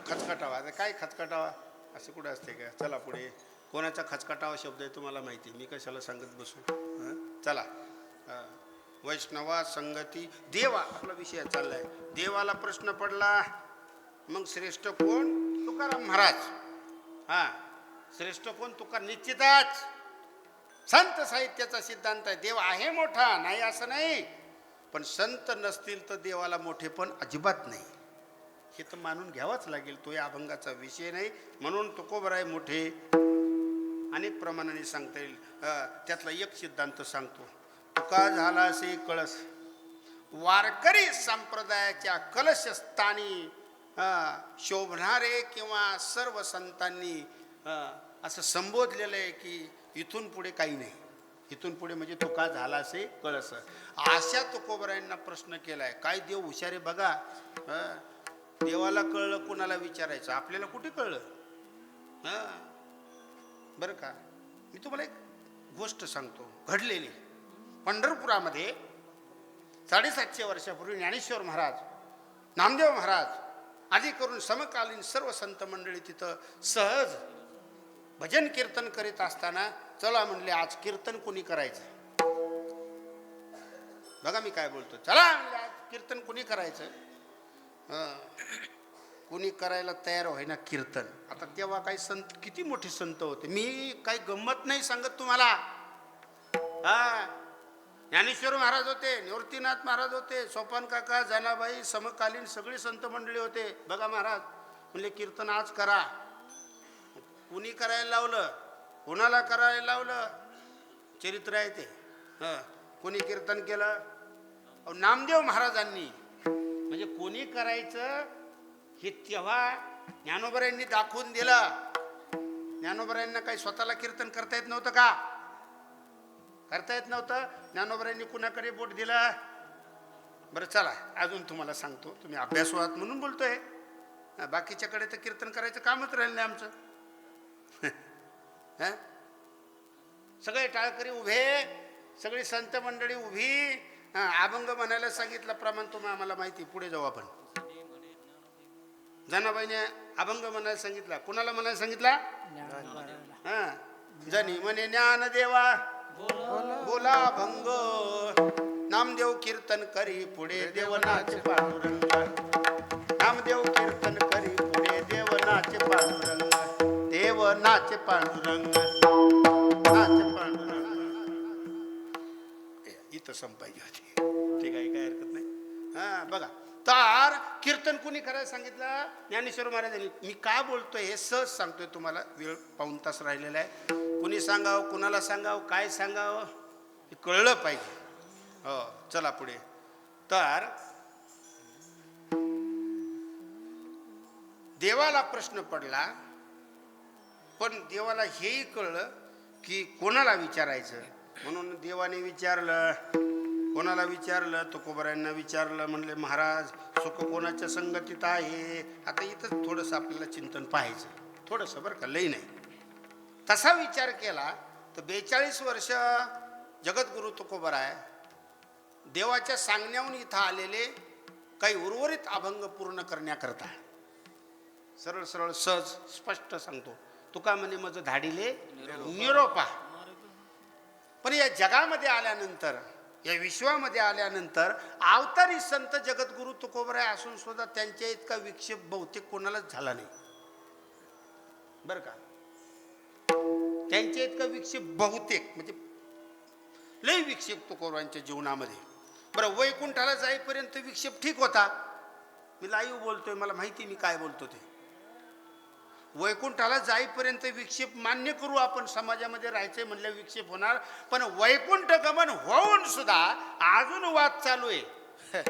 खचखटावा, काय खचखटावा असं कुठं असते का? चला पुढे. कोणाचा खचखटावा शब्द आहे तुम्हाला माहिती, मी कशाला सांगत बसू. चला. वैष्णवा संगती देवा आपला विषय चाललाय. देवाला प्रश्न पडला मग श्रेष्ठ कोण? तुकाराम महाराज. हा, श्रेष्ठ कोण? तुका निश्चितच संत साहित्याचा सिद्धांत आहे. देव आहे मोठा, नाही असं नाही, पण संत नसतील तर देवाला मोठे पण अजिबात नाही. हे तर मानून घ्यावाच लागेल. तो या अभंगाचा विषय नाही. म्हणून तुकोबराय मोठे अनेक प्रमाणाने सांगता येईल. त्यातला एक सिद्धांत सांगतो. तुका झाला असे कळस, वारकरी संप्रदायाच्या कलशस्थानी शोभणारे किंवा सर्व संतांनी असं संबोधलेलं आहे की इथून पुढे काही नाही. इथून पुढे म्हणजे तुका झाला असे कळस. अशा तुकोबरायांना प्रश्न केलाय. काय देव हुशारे बघा. देवाला कळलं कोणाला विचारायचं, आपल्याला कुठे कळलं. बरं का, मी तुम्हाला एक गोष्ट सांगतो घडलेली. पंढरपुरामध्ये 750 वर्षापूर्वी ज्ञानेश्वर महाराज, नामदेव महाराज आदी करून समकालीन सर्व संत मंडळी तिथं सहज भजन कीर्तन करीत असताना चला म्हणले आज कीर्तन कोणी करायचं. बघा मी काय बोलतो. चला म्हणले आज कीर्तन कोणी करायचं. कोणी करायला तयार होईना कीर्तन. आता तेव्हा काही संत, किती मोठे संत होते. मी काही गंमत नाही सांगत तुम्हाला. ज्ञानेश्वर महाराज होते, निवृत्तीनाथ महाराज होते, सोपान काका, जनाबाई, समकालीन सगळी संत मंडळी होते. बघा महाराज म्हणले कीर्तन आज करा. कुणी करायला लावलं, कोणाला करायला लावलं, चरित्र आहे ते. कोणी कीर्तन केलं, नामदेव महाराजांनी. म्हणजे कोणी करायचं हे तेव्हा ज्ञानोबरायांनी दाखवून दिलं. ज्ञानोबरायांना काही स्वतःला कीर्तन करता येत नव्हतं का? करता येत नव्हतं. ज्ञानोबरांनी कुणाकडे बोट दिला? बरं चला अजून तुम्हाला सांगतो. तुम्ही अभ्यासू आहात म्हणून बोलतोय. बाकीच्याकडे तर कीर्तन करायचं कामच राहिलं नाही आमचं. हं? सगळे टाळकरी उभे, सगळी संत मंडळी उभी. अभंग म्हणायला सांगितलं प्रमाण तुम्ही आम्हाला माहिती. पुढे जाऊ आपण. जनाबाईने अभंग म्हणायला सांगितला. कुणाला म्हणायला सांगितला? हा, जनी म्हणे ज्ञान देवा बोला अभंग, नामदेव कीर्तन करी पुढे देवनाच पांडुरंग. नामदेव कीर्तन करी पुढे देवनाच पांडुरंग. देवनाच पांडुरंग, नाच पांडुरंग. इथं संपायची होती. ठीक आहे, काय हरकत नाही. हा बघा, तर कीर्तन कुणी करायला सांगितलं? ज्ञानेश्वर महाराजांनी. मी काय बोलतोय हे सहज सांगतोय तुम्हाला. वेळ पाऊण तास राहिलेला आहे. कुणी सांगावं, कुणाला सांगावं, काय सांगावं हे कळलं पाहिजे. हो चला पुढे. तर देवाला प्रश्न पडला, पण देवाला हेही कळलं की कोणाला विचारायचं. म्हणून देवाने विचारलं. कोणाला विचारलं? तुकोबारायांना विचारलं. म्हणले महाराज सुख कोणाच्या संगतीत आहे? आता इथं थोडंसं आपल्याला चिंतन पाहायचं, थोडंसं बरं का, लई नाही. तसा विचार केला तर 42 वर्ष जगद्गुरु तुकोबाराय देवाच्या सांगण्याहून इथं आलेले काही उर्वरित अभंग पूर्ण करण्याकरता. सरळ सरळ सहज स्पष्ट सांगतो. तुका म्हणे माझं धाडीले निरोपा. पण या जगामध्ये आल्यानंतर, या विश्वामध्ये आल्यानंतर अवतारी संत जगद्गुरु तुकोबाराय असून सुद्धा त्यांच्या इतका विक्षेप बहुतेक कोणालाच झाला नाही बरं का. त्यांच्या इतका विक्षेप बहुतेक म्हणजे लय विक्षेप तुकोबारांच्या जीवनामध्ये. बरं, वैकुंठाला जाईपर्यंत विक्षेप ठीक होता. मी लाईव्ह बोलतोय, मला माहिती मी काय बोलतो ते. वैकुंठाला जाईपर्यंत विक्षेप मान्य करू आपण. समाजामध्ये राहायचंय म्हणलं विक्षेप होणार. पण वैकुंठ गमन होऊन सुद्धा अजून वाद चालू आहे.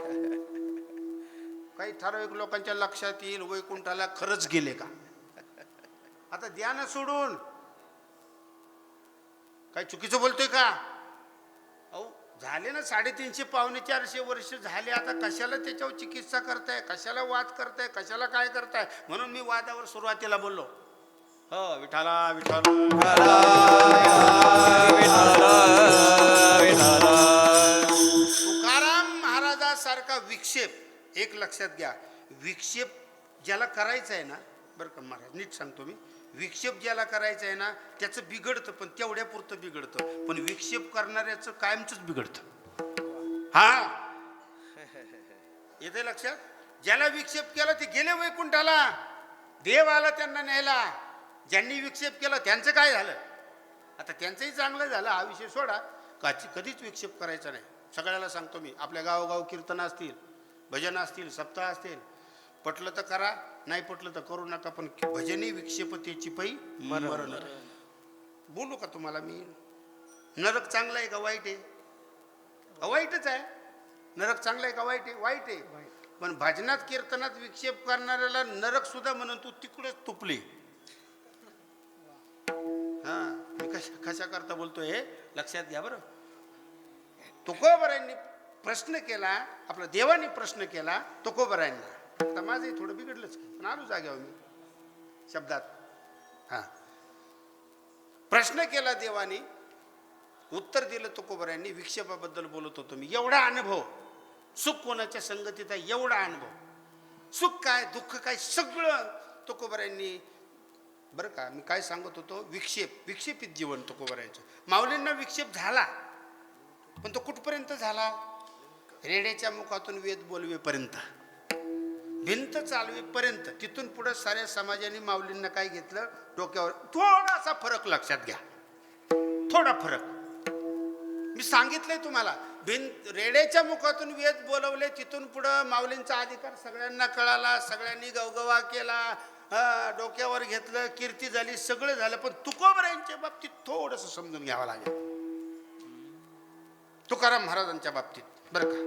काही ठराविक लोकांच्या लक्षात येईल वैकुंठाला खरंच गेले का. आता द्या ना सोडून. काही चुकीचं बोलतोय का? अहो झाले ना 350 पावणे 400 वर्ष झाले. आता कशाला त्याच्यावर चिकित्सा करताय, कशाला वाद करताय, कशाला काय करताय? म्हणून मी वादावर सुरुवातीला बोललो. हो विठाला विठाला. तुकाराम महाराजासारखा विक्षेप एक लक्षात घ्या. विक्षेप ज्याला करायचं आहे ना, बरं का महाराज नीट सांगतो मी, विक्षेप ज्याला करायचं आहे ना त्याचं बिघडतं, पण तेवढ्या पुरतं बिघडतं. पण विक्षेप करणाऱ्याचं कायमचंच बिघडतं. हा येते लक्षात. ज्याला विक्षेप केला ते गेले वैकुंठाला. देव आला त्यांना न्यायला. ज्यांनी विक्षेप केला त्यांचं काय झालं? आता त्यांचंही चांगलं झालं. हा विषय सोडा. कधीच विक्षेप करायचा नाही. सगळ्याला सांगतो मी. आपल्या गावोगाव कीर्तन असतील, भजन असतील, सप्ताह असतील. पटलं तर करा, नाही पटलं तर करू नका. पण भजनी विक्षेपतेची पै मरण. बोलू का तुम्हाला मी? नरक चांगला आहे का वाईट आहे? वाईटच आहे. नरक चांगला आहे का वाईट आहे? वाईट आहे. पण भजनात कीर्तनात विक्षेप करणाऱ्याला नरक सुद्धा म्हणून तू तिकडेच तुपली. हा मी कशा करता बोलतोय हे लक्षात घ्या बरं. तुकोबारायांनी प्रश्न केला, आपला देवानी प्रश्न केला तुकोबारायांना. आता माझंही थोडं बिघडलंच, पण आलो जाग्यावर मी शब्दात. हा प्रश्न केला देवानी, उत्तर दिलं तुकोबारायांनी. विक्षेपाबद्दल बोलत होतो मी. एवढा अनुभव, सुख कोणाच्या संगतीत आहे एवढा अनुभव. सुख काय दुःख काय सगळं तुकोबारायांनी. बरं का मी काय सांगत होतो, विक्षेपित जीवन तुकोबारायांचं. माऊलींना विक्षेप झाला, पण तो कुठपर्यंत झाला? रेड्याच्या मुखातून वेद बोलवेपर्यंत, भिंत चालवेपर्यंत. तिथून पुढे साऱ्या समाजाने माऊलींना काय घेतलं डोक्यावर. थोडासा फरक लक्षात घ्या, थोडा फरक. मी सांगितलंय तुम्हाला. रेड्याच्या मुखातून वेद बोलवले, तिथून पुढं माऊलींचा अधिकार सगळ्यांना कळाला. सगळ्यांनी गवगवा केला, डोक्यावर घेतलं, कीर्ती झाली, सगळं झालं. पण तुकोबारायांच्या बाबतीत थोडंसं समजून घ्यावं लागेल. तुकाराम महाराजांच्या बाबतीत बरं का.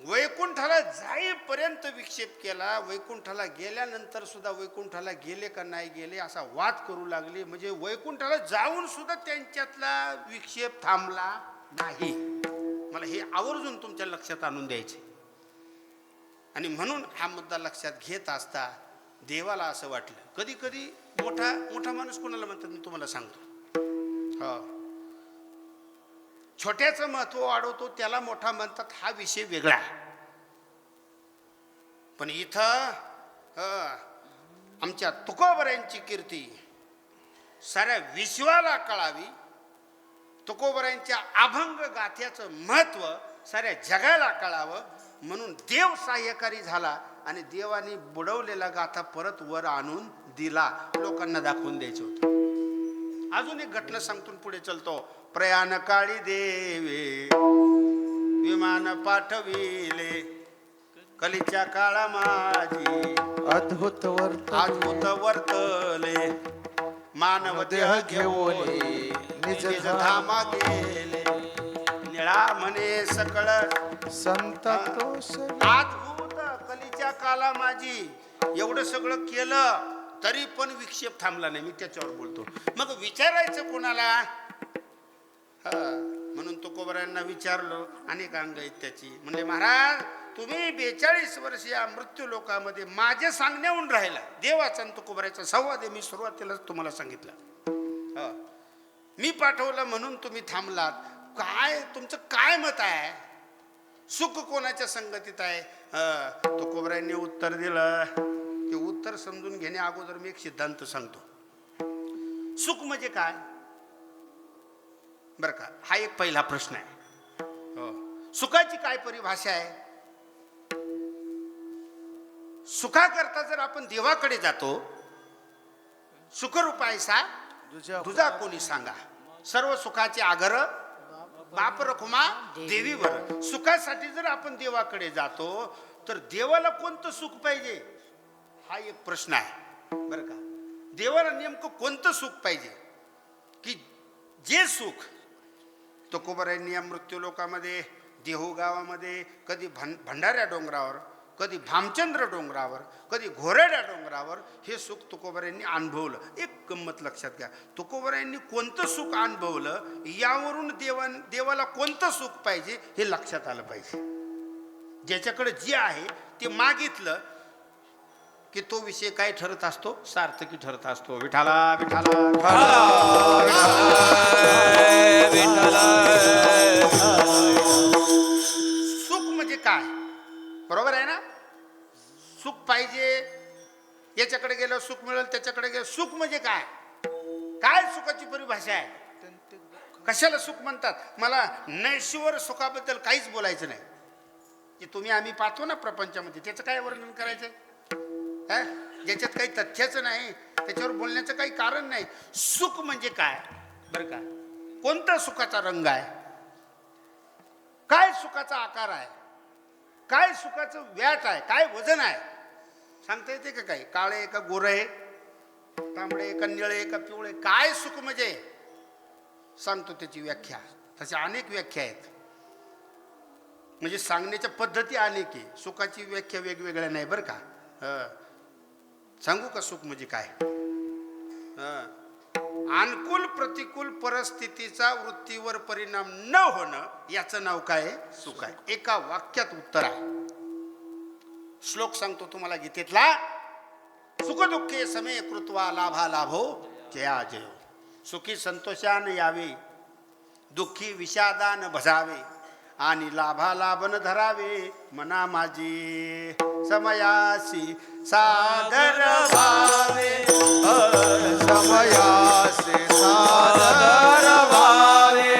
वैकुंठ वैकुंठाला जाईपर्यंत विक्षेप केला, वैकुंठाला गेल्यानंतर सुद्धा वैकुंठाला गेले का नाही गेले असा वाद करू लागले. म्हणजे वैकुंठाला जाऊन सुद्धा त्यांच्यातला विक्षेप थांबला नाही. मला हे आवर्जून तुमच्या लक्षात आणून द्यायचे. आणि म्हणून हा मुद्दा लक्षात घेत असता देवाला असं वाटलं, कधी कधी मोठा माणूस कोणाला म्हणतात मी तुम्हाला सांगतो. हो, छोट्याचं महत्व वाढवतो त्याला मोठा म्हणतात, हा विषय वेगळा. पण इथं आमच्या तुकोबऱ्यांची कीर्ती साऱ्या विश्वाला कळावी, तुकोबऱ्यांच्या अभंग गाथ्याचं महत्व साऱ्या जगाला कळावं म्हणून देव सहाय्यकारी झाला आणि देवाने बुडवलेला गाथा परत वर आणून दिला, लोकांना दाखवून द्यायचं होतं. अजून एक घटना सांगतून पुढे चलतो. प्रयाण काळी देवे विमान पाठविले, कलीच्या काळा माझी अद्भुत अद्भुत वर्तले, मानव देह घेऊन निज धामा गेले, निळा म्हणे सकळ संत अद्भुत कलीच्या काला माझी. एवढं सगळं केलं तरी पण विक्षेप थांबला नाही. मी त्याच्यावर बोलतो. मग विचारायचं कोणाला? म्हणून तुकोबरायांना विचारलं, अनेक अंग आहेत त्याची. म्हणजे महाराज तुम्ही 42 वर्ष या मृत्यू लोकामध्ये माझ्या सांगण्याहून राहिला. देवाचा आणि तुकोबराचा संवाद मी सुरुवातीलाच तुम्हाला सांगितलं. मी पाठवलं म्हणून तुम्ही थांबलात. काय तुमचं काय मत आहे? सुख कोणाच्या संगतीत आहे? तुकोबरायांनी उत्तर दिलं. ते उत्तर समजून घेण्या अगोदर मी एक सिद्धांत सांगतो. सुख म्हणजे काय बरं का? हा एक पहिला प्रश्न आहे. सुखाची काय परिभाषा आहे? सुखाकरता जर आपण देवाकडे जातो, सुखरूप ऐसा तुझा कोणी सांगा, सर्व सुखाचे आगर बाप रखुमा देवीवर. सुखासाठी जर आपण देवाकडे जातो तर देवाला कोणतं सुख पाहिजे हा एक प्रश्न आहे बरं का. देवाला नेमकं कोणतं सुख पाहिजे की जे सुख तुकोबरायांनी या मृत्यू लोकामध्ये देहू गावामध्ये कधी भंडाऱ्या डोंगरावर, कधी भामचंद्र डोंगरावर, कधी घोरड्या डोंगरावर हे सुख तुकोबरायांनी अनुभवलं. एक गंमत लक्षात घ्या, तुकोबरायांनी कोणतं सुख अनुभवलं यावरून देवाला कोणतं सुख पाहिजे हे लक्षात आलं पाहिजे. ज्याच्याकडे जे आहे ते मागितलं की तो विषय काय ठरत असतो? सार्थकी ठरत असतो. विठाला विठाला सुख म्हणजे काय? बरोबर आहे ना? सुख पाहिजे, याच्याकडे गेलं सुख मिळेल, त्याच्याकडे गेलं सुख म्हणजे काय? काय सुखाची परिभाषा आहे? कशाला सुख म्हणतात? मला नैश्वर सुखाबद्दल काहीच बोलायचं नाही. की तुम्ही आम्ही पाहतो ना प्रपंचामध्ये, त्याचं काय वर्णन करायचं? ज्याच्यात काही तथ्याचं नाही, त्याच्यावर बोलण्याचं काही कारण नाही. सुख म्हणजे काय बरं का? कोणता सुखाचा रंग आहे? काय सुखाचा आकार आहे? काय सुखाचं व्याट आहे? काय वजन आहे? सांगता येते का? काही काळे का गोरे, तांबडे का निळे का पिवळे? काय सुख म्हणजे? सांगतो त्याची व्याख्या. तशा अनेक व्याख्या आहेत, म्हणजे सांगण्याच्या पद्धती अनेक आहे. सुखाची व्याख्या वेगवेगळ्या नाही बरं का. सांगू का सुख म्हणजे काय? अनुकूल प्रतिकूल परिस्थितीचा वृत्तीवर परिणाम न होणं याचं नाव काय? सुख आहे. एका वाक्यात उत्तर आहे. श्लोक सांगतो तुम्हाला गीतेतला. सुख दुःखे समे कृत्वा लाभा लाभो जया जयो. सुखी संतोषान यावे, दुःखी विषादान भजावे, आणि लाभा लाभन धरावे मना माझी समयासी सादर भावे. समयासी सादर भावे,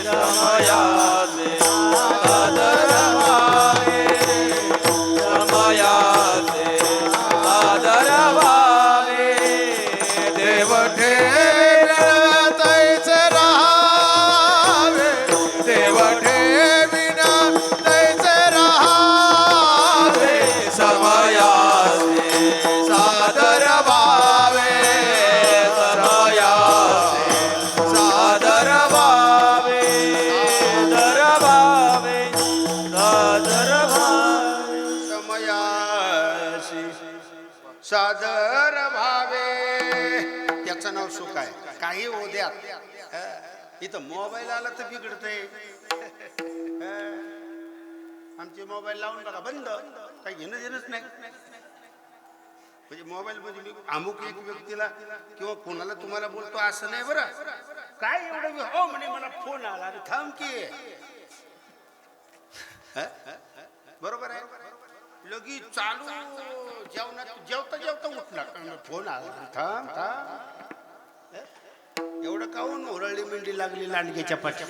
समयासी सादर भावे, समयासी सादर भावे. देव ठेव तैसे राहावे, देव ठेविना तैसे राहावे. समयासी सादर भावे, समयासी सादर भावे, दर भावे सादर सादर भावे, त्याचं नाव सुख आहे. काही होऊ द्या. इथं मोबाईल आला तर बिघडतंय. आमचे मोबाईल लावून बघा बंद, काही घेणं देणंच नाही. म्हणजे मोबाईल मध्ये मी अमुक एक व्यक्तीला किंवा कोणाला तुम्हाला बोलतो असं नाही बरं. काय एवढं हो म्हणे मला फोन आला अरे थांब की. बरोबर आहे. लगेच चालू जेवणात जेवता जेवता उठला फोन आला थांब थांब. एवढं काहून ओरळली मेंढी लागली लांडग्याच्या पाच्या.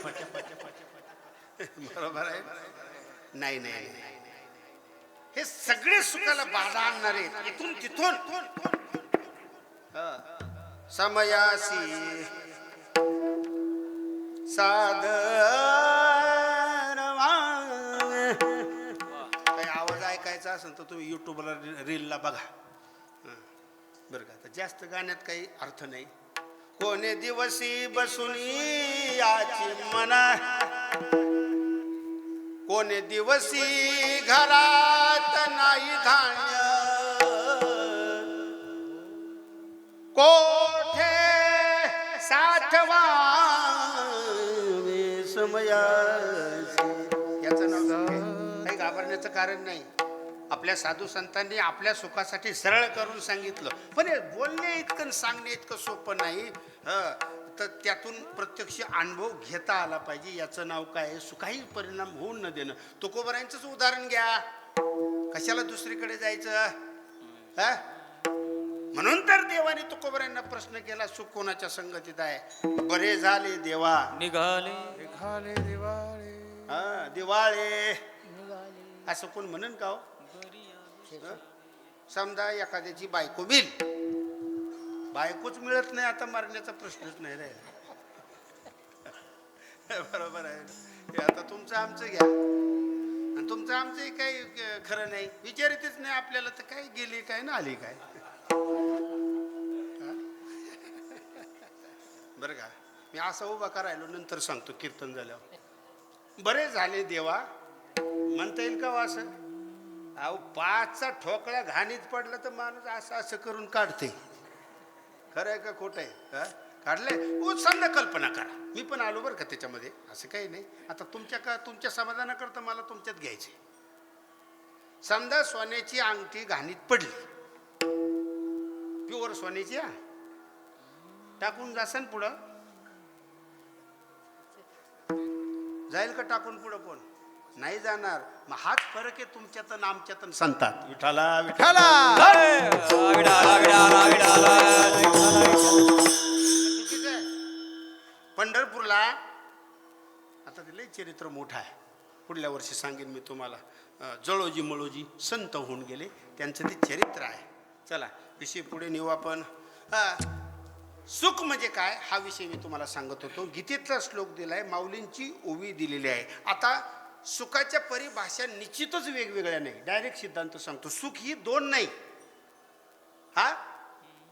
बरोबर आहे. नाही नाही नाही. हे सगळे सुखाला बाधा आणणारे इथून तिथून समयासी सादर. काही आवाज ऐकायचा असेल तर तुम्ही युट्यूबला रीलला बघा बरं का. तर जास्त गाण्यात काही अर्थ नाही. कोणे दिवशी बसून याची मना, कोणे दिवशी घरात नाही धान्य, कोठे साठवा समयासी. याचं नाव सुख आहे. काही घाबरण्याचं कारण नाही. आपल्या साधू संतांनी आपल्या सुखासाठी सरळ करून सांगितलं. पण हे बोलणे इतकं सांगणे इतकं सोपं नाही. तर त्यातून प्रत्यक्ष अनुभव घेता आला पाहिजे. याचं नाव काय आहे? सुखाही परिणाम होऊन न देणं. तुकोबरायांचंच उदाहरण घ्या. कशाला दुसरीकडे जायचं? म्हणून तर देवाने तुकोबरायांना प्रश्न केला, सुख कोणाच्या संगतीत आहे? बरे झाले देवा निघाले निघाले दिवाळे. दिवाळे असं कोण म्हणन का हो? समजा एखाद्याची बायको बिल, बायकोच मिळत नाही आता मरण्याचा प्रश्नच नाही रे. बरोबर आहे. हे आता तुमचं आमचं घ्या आणि तुमचं आमचंही काही खरं नाही. विचारितच नाही आपल्याला तर काय गेली काय ना आली काय. बरं का. मी असं उभा करायलो नंतर सांगतो कीर्तन झाल्यावर. बरे झाले देवा म्हणता येईल का असं? अहो 5चा ठोकळा घाणीत पडलं तर माणूस असं असं करून काढते. खरं आहे का खोटं आहे? काढलंय. समजा कल्पना करा. मी पण आलो बरं का त्याच्यामध्ये. असं काही नाही. आता तुमच्या समाधानाकरता मला तुमच्यात घ्यायचे. समजा सोन्याची अंगठी घाणीत पडली, प्युअर सोन्याची, टाकून जासन पुढं जाईल का? टाकून पुढं कोण नाही जाणार. मग हाच फरक आहे तुमच्यात आणि आमच्यात आणि संतात. विठाला विठाला. चुकीचं आहे. पंढरपूरला आता ते लय चरित्र मोठं आहे. पुढल्या वर्षी सांगेन मी तुम्हाला. जळोजी मळोजी संत होऊन गेले, त्यांचं ते चरित्र आहे. चला विषय पुढे नेऊ आपण. सुख म्हणजे काय हा विषय मी तुम्हाला सांगत होतो. गीतेतला श्लोक दिलाय, माऊलींची ओवी दिलेली आहे. आता सुखाच्या परिभाषा निश्चितच वेगवेगळ्या नाही. डायरेक्ट सिद्धांत सांगतो. सुख ही 2 नाही.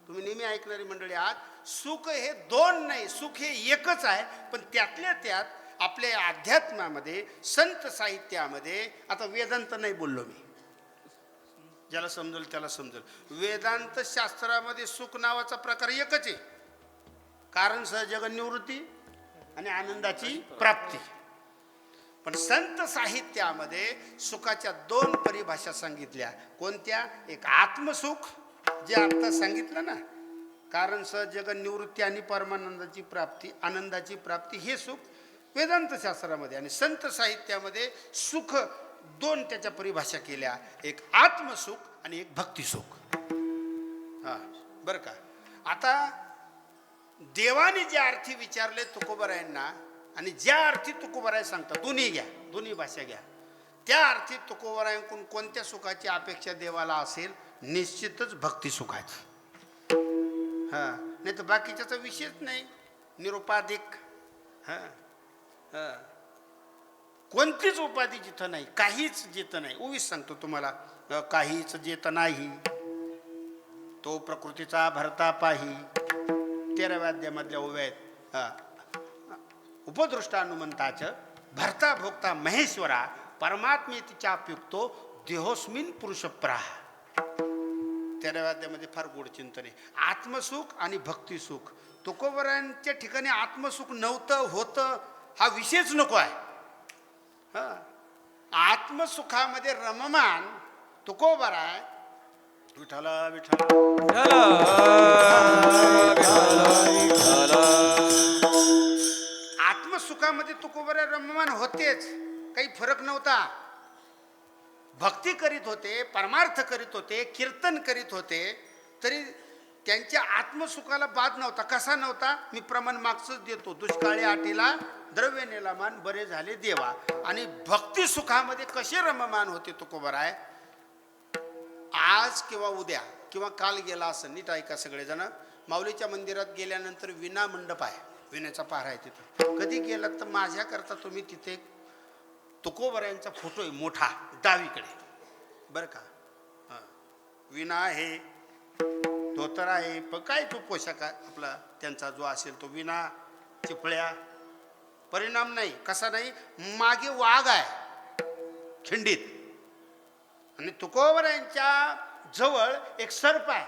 तुम्ही नेहमी ऐकणारी मंडळी आहात. सुख हे 2 नाही, सुख हे एकच आहे. पण त्यातल्या त्यात आपल्या अध्यात्मामध्ये संत साहित्यामध्ये, आता वेदांत नाही बोललो मी, ज्याला समजेल त्याला समजेल. वेदांत शास्त्रामध्ये सुख नावाचा प्रकार एकच आहे. कारण सहजगन निवृत्ती आणि आनंदाची प्राप्ती. पण संत साहित्यामध्ये सुखाच्या 2 परिभाषा सांगितल्या. कोणत्या? एक आत्मसुख, जे आता सांगितलं ना, कारण सहजगन निवृत्ती आणि परमानंदाची प्राप्ती, आनंदाची प्राप्ती, हे सुख वेदांत शास्त्रामध्ये. आणि संत साहित्यामध्ये सुख 2 त्याच्या परिभाषा केल्या. एक आत्मसुख आणि एक भक्तिसुख. बरं का. आता देवाने ज्या अर्थी विचारले तुकोबरायांना आणि ज्या अर्थी तुकोबराय सांगतात, दोन्ही घ्या, दोन्ही भाषा घ्या, त्या अर्थी तुकोबरायांकडून कोणत्या सुखाची अपेक्षा देवाला असेल? निश्चितच भक्तिसुखाची. नाही तर बाकीच्याचा विषयच नाही. निरुपाधिक. कोणतीच उपाधी जिथं नाही, काहीच जिथं नाही. उवीच सांगतो तुम्हाला. काहीच जेत नाही तो प्रकृतीचा भरता पाही. 13व्या अध्यायामधल्या ओव्या आहेत. उपदृष्टानुमंताच भरता भोगता महेश्वरा परमात्मे तिच्याप्युक्तो देहोस्मिन पुरुषप्राह. तेरा वाद्यामध्ये फार गोड चिंतन आहे. आत्मसुख आणि भक्तिसुख. तुकोबरायांच्या ठिकाणी आत्मसुख नव्हतं होतं हा विषयच नको आहे. हा, आत्मसुखामध्ये रममान तुकोबराय. विठ्ठला विठ्ठला आत्मसुखामध्ये तुकोबराय रममान होतेच, काही फरक नव्हता. भक्ती करीत होते, परमार्थ करीत होते, कीर्तन करीत होते, तरी त्यांच्या आत्मसुखाला बाद नव्हता. कसा नव्हता? मी प्रमाण मागचंच देतो. दुष्काळी आटीला द्रव्य नेलामान बरे झाले देवा. आणि भक्ती सुखामध्ये कसे रममान होते तुकोबराय. आज किंवा उद्या किंवा काल गेला असं, नीट ऐका सगळेजण. माऊलीच्या मंदिरात गेल्यानंतर विना मंडप आहे, विण्याचा पार आहे तिथं. कधी गेलात तर माझ्याकरता तुम्ही तिथे तुकोबरायांचा फोटो आहे मोठा डावीकडे, बरं का. विना आहे, धोतर आहे, पण काय तो पोशाख आपला त्यांचा जो असेल तो, विना, चिपळ्या, परिणाम नाही. कसा नाही, मागे वाघ आहे खिंडीत, आणि तुकोबरायांच्या जवळ एक सर्प आहे.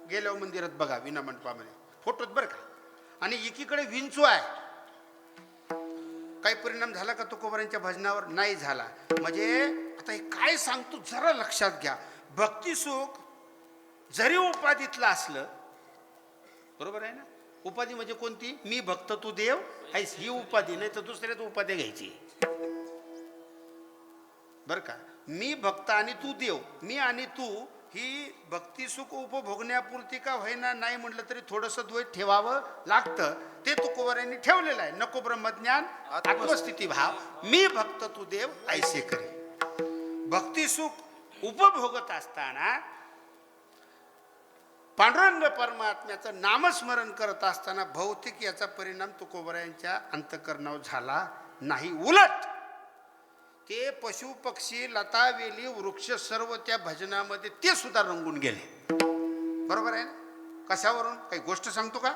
गेल्यावर मंदिरात बघा विना मंडपामध्ये फोटोत, बरं का. आणि एकीकडे विंचू आहे. काही परिणाम झाला का तुकोबरायांच्या भजनावर? नाही झाला. म्हणजे आता हे काय सांगतो जरा लक्षात घ्या. भक्तिसुख जरी उपाधीतलं असलं, बरोबर आहे ना. उपाधी म्हणजे कोणती? मी भक्त तू देव आहेस, ही उपाधी. नाही तर दुसऱ्याच उपाधी घ्यायची, बरं का. मी भक्त आणि तू देव, मी आणि तू, ही भक्तिसुख उपभोगण्यापुरती का होईना, नाही म्हटलं तरी थोडंसं द्वैत ठेवावं लागतं. ते तुकोबरायांनी ठेवलेलं आहे. नको ब्रह्मज्ञान आत्मस्थिती भाव, मी भक्त तू देव ऐसे करी. भक्तिसुख उपभोगत असताना, पांडुरंग परमात्म्याचं नामस्मरण करत असताना भौतिक याचा परिणाम तुकोबरायांच्या अंतःकरणावर झाला नाही. उलट ते पशु पक्षी लता वेली वृक्ष सर्व त्या भजनामध्ये ते सुद्धा रंगून गेले, बरोबर आहे ना. कशावरून? काही गोष्ट सांगतो का?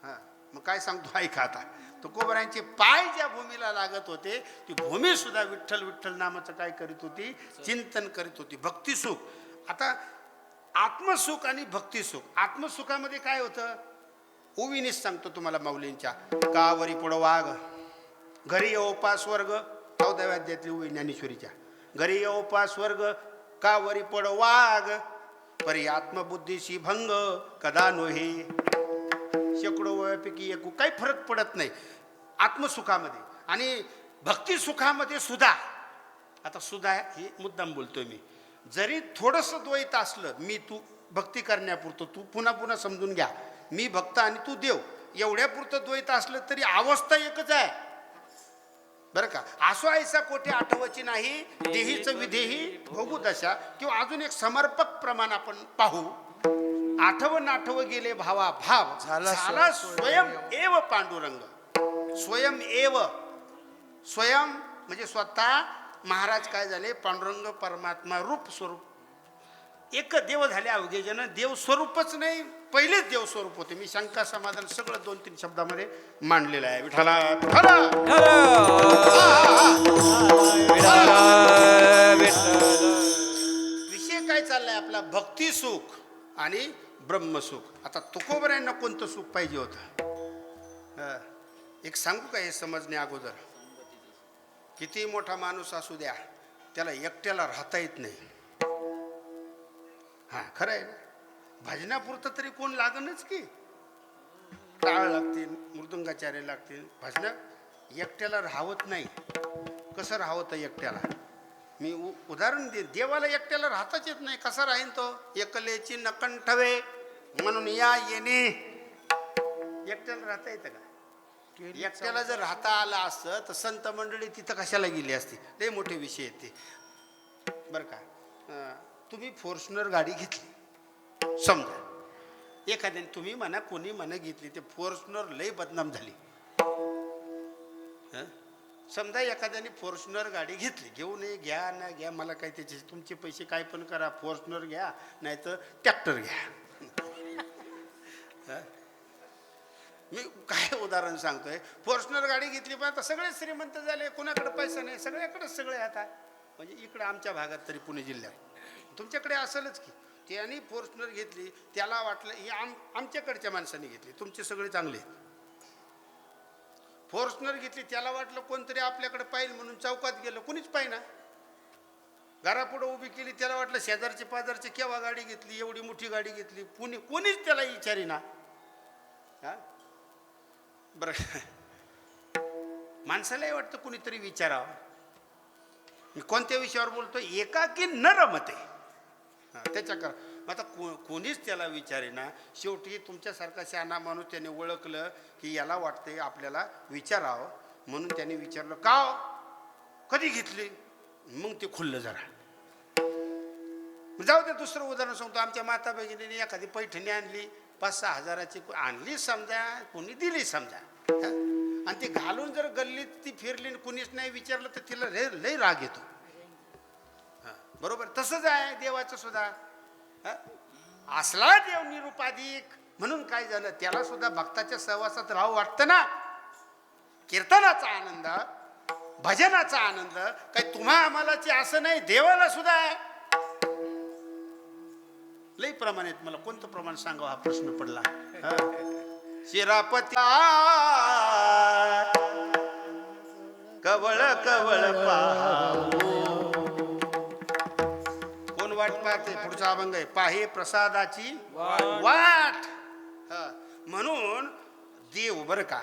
हां, मग काय सांगतो ऐका. आता तुकोबरायांचे पाय ज्या भूमीला लागत होते, ती भूमी सुद्धा विठ्ठल विठ्ठल नामाचं काय करीत होती? चिंतन करीत होती. भक्तिसुख. आता आत्मसुख आणि भक्तिसुख. आत्मसुखामध्ये काय होतं? ओवीनीच सांगतो तुम्हाला माऊलींच्या. का वरी पुढं वाघ, घरी येऊ पा स्वर्ग. 14व्या अध्यायातली ओवी ज्ञानेश्वरीच्या. घरी येऊ पा स्वर्ग, का वरी पड वाघ, परी आत्मबुद्धीशी भंग कदा नोहे. शेकडो वयापैकी एक. काही फरक पडत नाही आत्मसुखामध्ये आणि भक्तिसुखामध्ये सुद्धा. आता सुद्धा हे मुद्दाम बोलतोय मी. जरी थोडंसं द्वैत असलं, मी तू भक्ती करण्यापुरतं, तू पुन्हा पुन्हा समजून घ्या, मी भक्त आणि तू देव, एवढ्यापुरतं द्वैत असलं तरी अवस्था एकच आहे, बरं का. असो ऐसा कोठे आठवची नाही, देहीचं विधेही भोगू दशा. किंवा अजून एक समर्पक प्रमाण आपण पाहू. आठव नाठव गेले भावा भाव, झाला स्वयं एव पांडुरंग. स्वयं एव, स्वयं म्हणजे स्वतः महाराज काय झाले? पांडुरंग परमात्मा रूप स्वरूप एक देव झाले. अवघे जन देव स्वरूपच नाही, पहिलेच देव स्वरूप होते. मी शंका समाधान सगळं 2-3 शब्दामध्ये मांडलेलं आहे. विठ्ठला विषय काय चाललाय आपला? भक्तिसुख आणि ब्रह्मसुख. आता तुकोबरायांना कोणतं सुख पाहिजे होतं? एक सांगू का हे समजण्या अगोदर? किती मोठा माणूस असू द्या, त्याला एकट्याला राहता येत नाही. हा, खरं आहे ना. भजनापुरतं तरी कोण लागणच की. टाळ लागतील, मृदुंगाचार्य लागतील. भजना एकट्याला राहत नाही. कसं राहतं एकट्याला? मी उदाहरण दे. देवाला एकट्याला राहताच येत नाही. कसा राहीन तो? एकलेची नकंठवे म्हणून या येणे. एकट्याला राहता येतं का? एकट्याला जर राहता आला असतं तर संत मंडळी तिथं कशाला गेली असती? लय मोठे विषय आहेत ते, बरं का. तुम्ही फॉर्च्युनर गाडी घेतली समजा, एखाद्याने, तुम्ही म्हणा कोणी म्हणा घेतली, ते फॉर्च्युनर लय बदनाम झाली. समजा एखाद्याने फॉर्च्युनर गाडी घेतली, घेऊ नये, घ्या ना घ्या, मला काय त्याचे, तुमचे पैसे काय पण करा, फॉर्च्युनर घ्या नाही तर ट्रॅक्टर घ्या. मी काय उदाहरण सांगतोय. फॉर्च्युनर गाडी घेतली, पण आता सगळे श्रीमंत झाले, कोणाकडे पैसा नाही, सगळ्याकडेच सगळे आता. म्हणजे इकडे आमच्या भागात तरी पुणे जिल्ह्यात तुमच्याकडे असेलच की. त्याने फॉर्च्युनर घेतली, त्याला वाटलं ही आमच्याकडच्या माणसाने घेतली, तुमचे सगळे चांगले. फॉर्च्युनर घेतली, त्याला वाटलं कोणतरी आपल्याकडे पाहिजे म्हणून चौकात गेलं, कुणीच पाहिना. घरापुढं उभी केली, त्याला वाटलं शेजारचे पाजारचे केव्हा गाडी घेतली, एवढी मोठी गाडी घेतली, कोणीच त्याला विचारीना. हा बरं, माणसालाही वाटतं कुणीतरी विचारावं. मी कोणत्या विषयावर बोलतो? एकाकी न रमते. त्याच्या आता कोणीच त्याला विचारेना. शेवटी तुमच्यासारखा शहाणा माणूस त्याने ओळखलं की याला वाटते आपल्याला विचारावं, म्हणून त्याने विचारलं का कधी घेतली. मग ते खुललं जरा. जाऊ दे, दुसरं उदाहरण सांगतो. आमच्या माता भगिनीने एखादी पैठणी आणली, 5-6 हजाराची आणली समजा, कोणी दिली समजा, आणि ती घालून जर गल्लीत ती फिरली कुणीच नाही विचारलं तर तिला लय राग येतो. बरोबर, तसंच आहे देवाचं सुद्धा. असला देव निरुपाधिक, म्हणून काय झालं, त्याला सुद्धा भक्ताच्या सहवासात राहू वाटतं ना. कीर्तनाचा आनंद, भजनाचा आनंद काही तुम्हा आम्हालाची असं नाही, देवाला सुद्धा आहे. लई प्रमाण आहेत. मला कोणतं प्रमाण सांगावं हा प्रश्न पडला. शिरापती कवळ कवळ पाहावो. कोण वाट पाहते? पुढचा अभंग आहे, पाहे प्रसादाची वाट. म्हणून देव बरं का,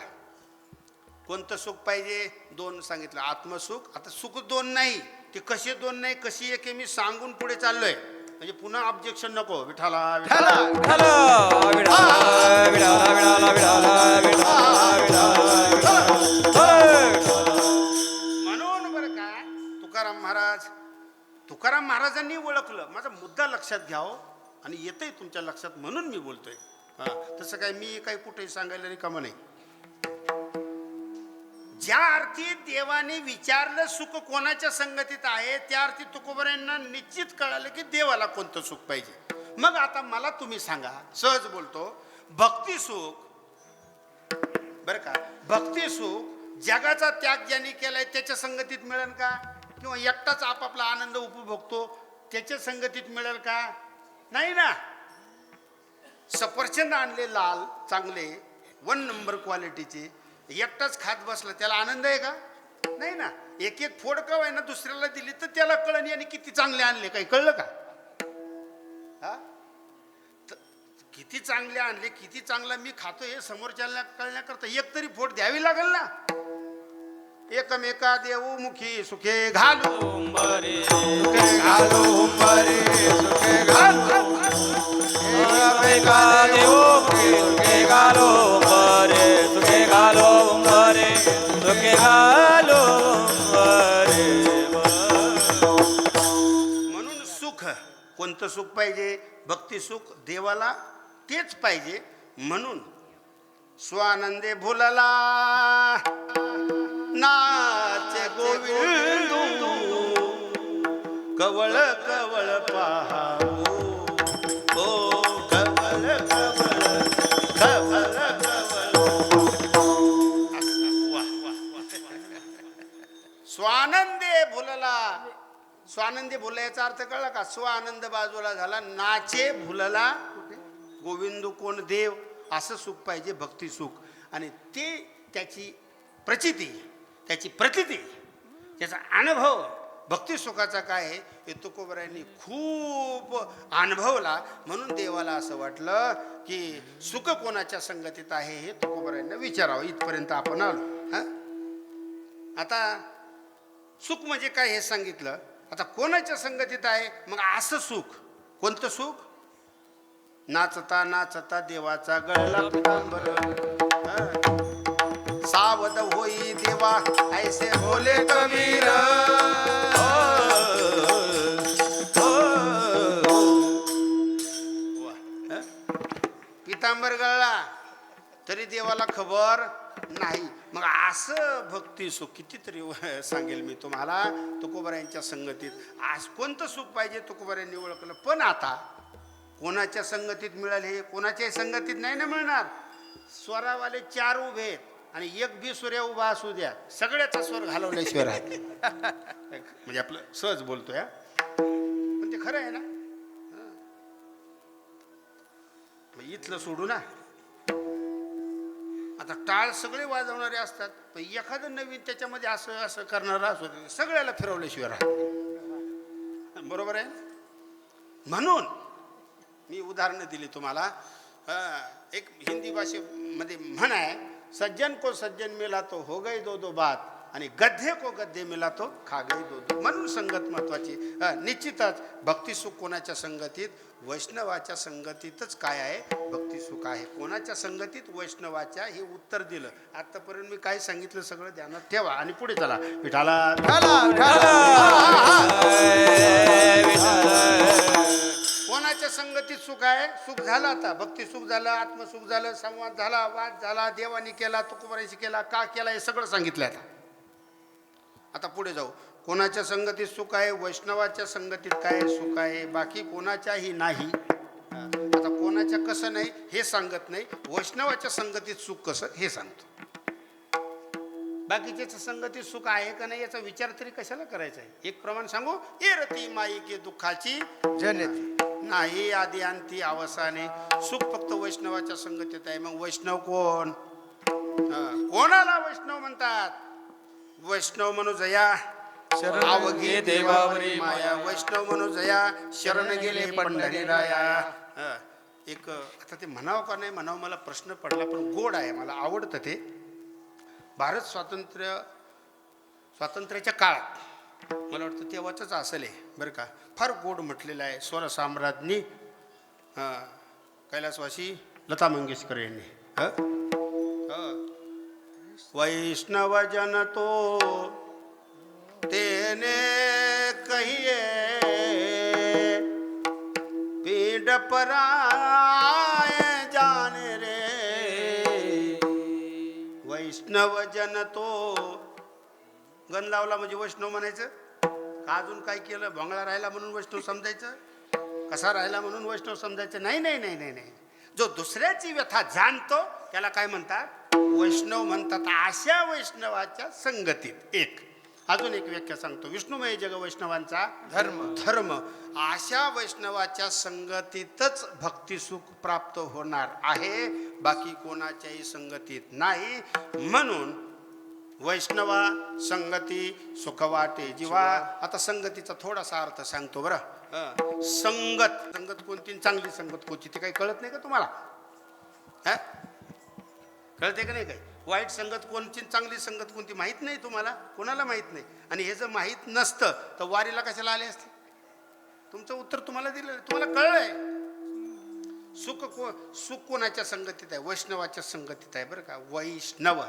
कोणतं सुख पाहिजे? 2 सांगितलं, आत्मसुख. आता सुख 2 नाही, ते कसे 2 नाही, कशी एक मी सांगून पुढे चाललोय, म्हणजे पुन्हा ऑब्जेक्शन नको. विठाला विठाला म्हणून बरं का, तुकाराम महाराजांनी ओळखलं. माझा मुद्दा लक्षात घ्यावं आणि येतंय तुमच्या लक्षात म्हणून मी बोलतोय. तसं काय मी काही कुठेही सांगायला रिकामं नाही. ज्या अर्थी देवाने विचारलं सुख कोणाच्या संगतीत आहे, त्या अर्थी तुकोबरायांना निश्चित कळालं की देवाला कोणतं सुख पाहिजे. मग आता मला तुम्ही सांगा, सहज बोलतो, भक्ती सुख बरं का, भक्ती सुख जगाचा त्याग ज्यांनी केलाय त्याच्या संगतीत मिळेल का? किंवा एकटाच आपापला आनंद उपभोगतो त्याच्या संगतीत मिळेल का? नाही ना. सफरचंद आणले लाल चांगले 1 नंबर क्वालिटीचे, एकटाच खात बसला, त्याला आनंद आहे का? नाही ना. एक एक फोड का आहे ना दुसऱ्याला दिली तर त्याला कळणी आणि किती चांगले आणले, काही कळलं का? किती चांगले आणले, किती चांगला मी खातो हे समोरच्याला कळण्याकरता एक तरी फोड द्यावी लागेल ना. एकमेका देऊ मुखी सुखे घालू उंबरे सुखे घालो उंबरे सुखे घालो एकमेका देऊ मुखी सुखे घालो उंबरे सुखे घालो उंबरे सुखे घालो उंबरे. म्हणून सुख कोणतं सुख पाहिजे? भक्ती सुख. देवाला तेच पाहिजे. म्हणून स्वानंदे भुलला नाचे गोविंदू कवळ कवळ पाहावो. ओ कवळ कवळ कवळ स्वानंदे भुलला. स्वानंदे भुलला याचा अर्थ कळला का? स्वानंद बाजूला झाला, नाचे भुलला गोविंदू कोण? देव. असं सुख पाहिजे भक्ती सुख. आणि ते त्याची प्रचिती, त्याची प्रतिती, त्याचा अनुभव भक्ती सुखाचा काय आहे हे तुकोबरायांनी खूप अनुभवला. म्हणून देवाला असं वाटलं की सुख कोणाच्या संगतीत आहे हे तुकोबरायांना विचारावं. इथपर्यंत आपण आलो. आता सुख म्हणजे काय हे सांगितलं. आता कोणाच्या संगतीत आहे? मग असं सुख. कोणतं सुख? नाचता नाचता देवाचा गळला पितांबर, सावध होई देवा ऐसे बोले कबीर. पितांबर गळला तरी देवाला खबर नाही. मग असं भक्ती सुख कितीतरी सांगेल मी तुम्हाला. तुकोबरायांच्या संगतीत आज कोणतं सुख पाहिजे तुकोबरायांनी ओळखलं. पण आता कोणाच्या संगतीत मिळाल हे? कोणाच्याही संगतीत नाही ना मिळणार. स्वरावाले 4 उभे आहेत आणि एक बी सूर्य उभा असू द्या, सगळ्याचा स्वर घालवल्याशिवाय राहते. म्हणजे आपलं सहज बोलतोय पण ते खरं आहे ना. मग इथलं सोडू ना. आता टाळ सगळे वाजवणारे असतात, पण एखादं नवीन त्याच्यामध्ये असं असं करणारा असो, सगळ्याला फिरवल्याशिवाय राहत. बरोबर आहे. म्हणून मी उदाहरणं दिली तुम्हाला. एक हिंदी भाषेमध्ये म्हण आहे, सज्जन को सज्जन मिला तो हो गई दो दो बात, आणि गद्धे को गद्धे मिला तो खा गई दो दो. म्हणून संगत महत्वाची. निश्चितच भक्तिसुख कोणाच्या संगतीत? वैष्णवाच्या संगतीतच काय आहे? भक्तिसुख आहे. कोणाच्या संगतीत? वैष्णवाच्या. हे उत्तर दिलं. आतापर्यंत मी काय सांगितलं सगळं ध्यानात ठेवा आणि पुढे चला. विठाला कोणाच्या संगतीत सुख आहे? सुख झालं. आता भक्ती सुख झालं, आत्मसुख झालं, संवाद झाला, वाद झाला, देवानी केला, तुकोबाराशी केला, का केला, हे सगळं सांगितलं. आता पुढे जाऊ. कोणाच्या संगतीत सुख आहे? वैष्णवाच्या संगतीत काय सुख आहे? बाकी कोणाच्याही नाही. आता कोणाच्या कसं नाही हे सांगत नाही, वैष्णवाच्या संगतीत सुख कसं हे सांगतो. बाकीच्या संगतीत सुख आहे का नाही याचा विचार तरी कशाला करायचा आहे? एक प्रमाण सांगू. ए रती माई के दुःखाची जनते नाही आदी अंती अवसाने. सुख फक्त वैष्णवाच्या संगतीत आहे. मग वैष्णव कोण? कोणाला वैष्णव म्हणतात? वैष्णव म्हणू जया अवघे देवावरी माया. वैष्णव म्हणू जया शरण गेले पंढरीराया. एक आता ते म्हणावं का नाही म्हणावं मला प्रश्न पडला, पण गोड आहे, मला आवडतं ते. भारत स्वातंत्र्याच्या काळात मला वाटतं तेव्हाच असेल आहे बरं का, फार गोड म्हटलेलं आहे स्वर सम्राज्ञी कैलासवासी लता मंगेशकर यांनी. वैष्णव जन तो तेने कहिए पीड पराए जाने रे. वैष्णव जन तो. गण लावला म्हणजे वैष्णव म्हणायचं का? अजून काय केलं? भोंगळा राहिला म्हणून वैष्णव समजायचं? कसा राहिला म्हणून वैष्णव समजायचं? नाही नाही नाही नाही नाही. जो दुसऱ्याची व्यथा जाणतो त्याला काय म्हणतात? वैष्णव म्हणतात. अशा वैष्णवाच्या संगतीत. एक अजून एक व्याख्या सांगतो. विष्णुमय जग वैष्णवांचा धर्म. अशा वैष्णवाच्या संगतीतच भक्तिसुख प्राप्त होणार आहे, बाकी कोणाच्याही संगतीत नाही. म्हणून वैष्णवा संगती सुख वाटे जीवा. आता संगतीचा थोडासा अर्थ सांगतो बरं. संगत कोणती? चांगली संगत कोणती ते काही कळत नाही का तुम्हाला? कळते का नाही? काही वाईट संगत कोणची, चांगली संगत कोणती माहीत नाही तुम्हाला? कोणाला माहीत नाही. आणि हे जर माहीत नसतं तर वारीला कशाला आले असते? तुमचं उत्तर तुम्हाला दिलं, तुम्हाला कळलंय. सुख कोणाच्या संगतीत आहे? वैष्णवाच्या संगतीत आहे बरं का. वैष्णव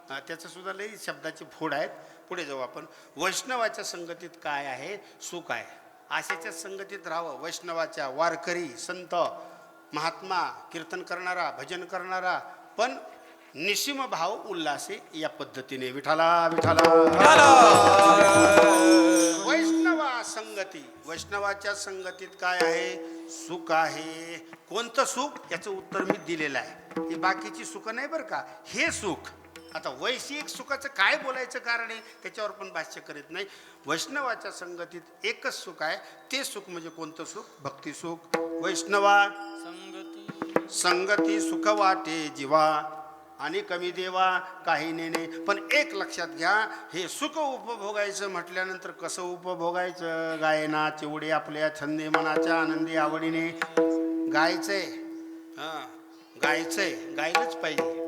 त्याचं सुद्धा लई शब्दाची फोड आहेत. पुढे जाऊ आपण. वैष्णवाच्या संगतीत काय आहे? सुख आहे. आशेच्या संगतीत राहावं. वैष्णवाच्या, वारकरी, संत, महात्मा, कीर्तन करणारा, भजन करणारा, पण निशिम भाव उल्हासे या पद्धतीने. विठाला विठाला. वैष्णवा संगती. वैष्णवाच्या संगतीत काय आहे? सुख आहे. कोणतं सुख? याचं उत्तर मी दिलेलं आहे. ही बाकीची सुख नाही बरं का, हे सुख. आता वैश्विक सुखाचं काय बोलायचं कारण आहे त्याच्यावर पण भाष्य करीत नाही. वैष्णवाच्या संगतीत एकच सुख आहे. ते सुख म्हणजे कोणतं सुख? भक्ती सुख. वैष्णवा संगती सुख वाटे जीवा आणि कमी देवा काही नेणे. पण एक लक्षात घ्या, हे सुख उपभोगायचं म्हटल्यानंतर कसं उपभोगायचं? गायना चिवडे आपल्या छंदे मनाच्या आनंदी आवडीने. गायचंय, गायचंय, गायलंच पाहिजे.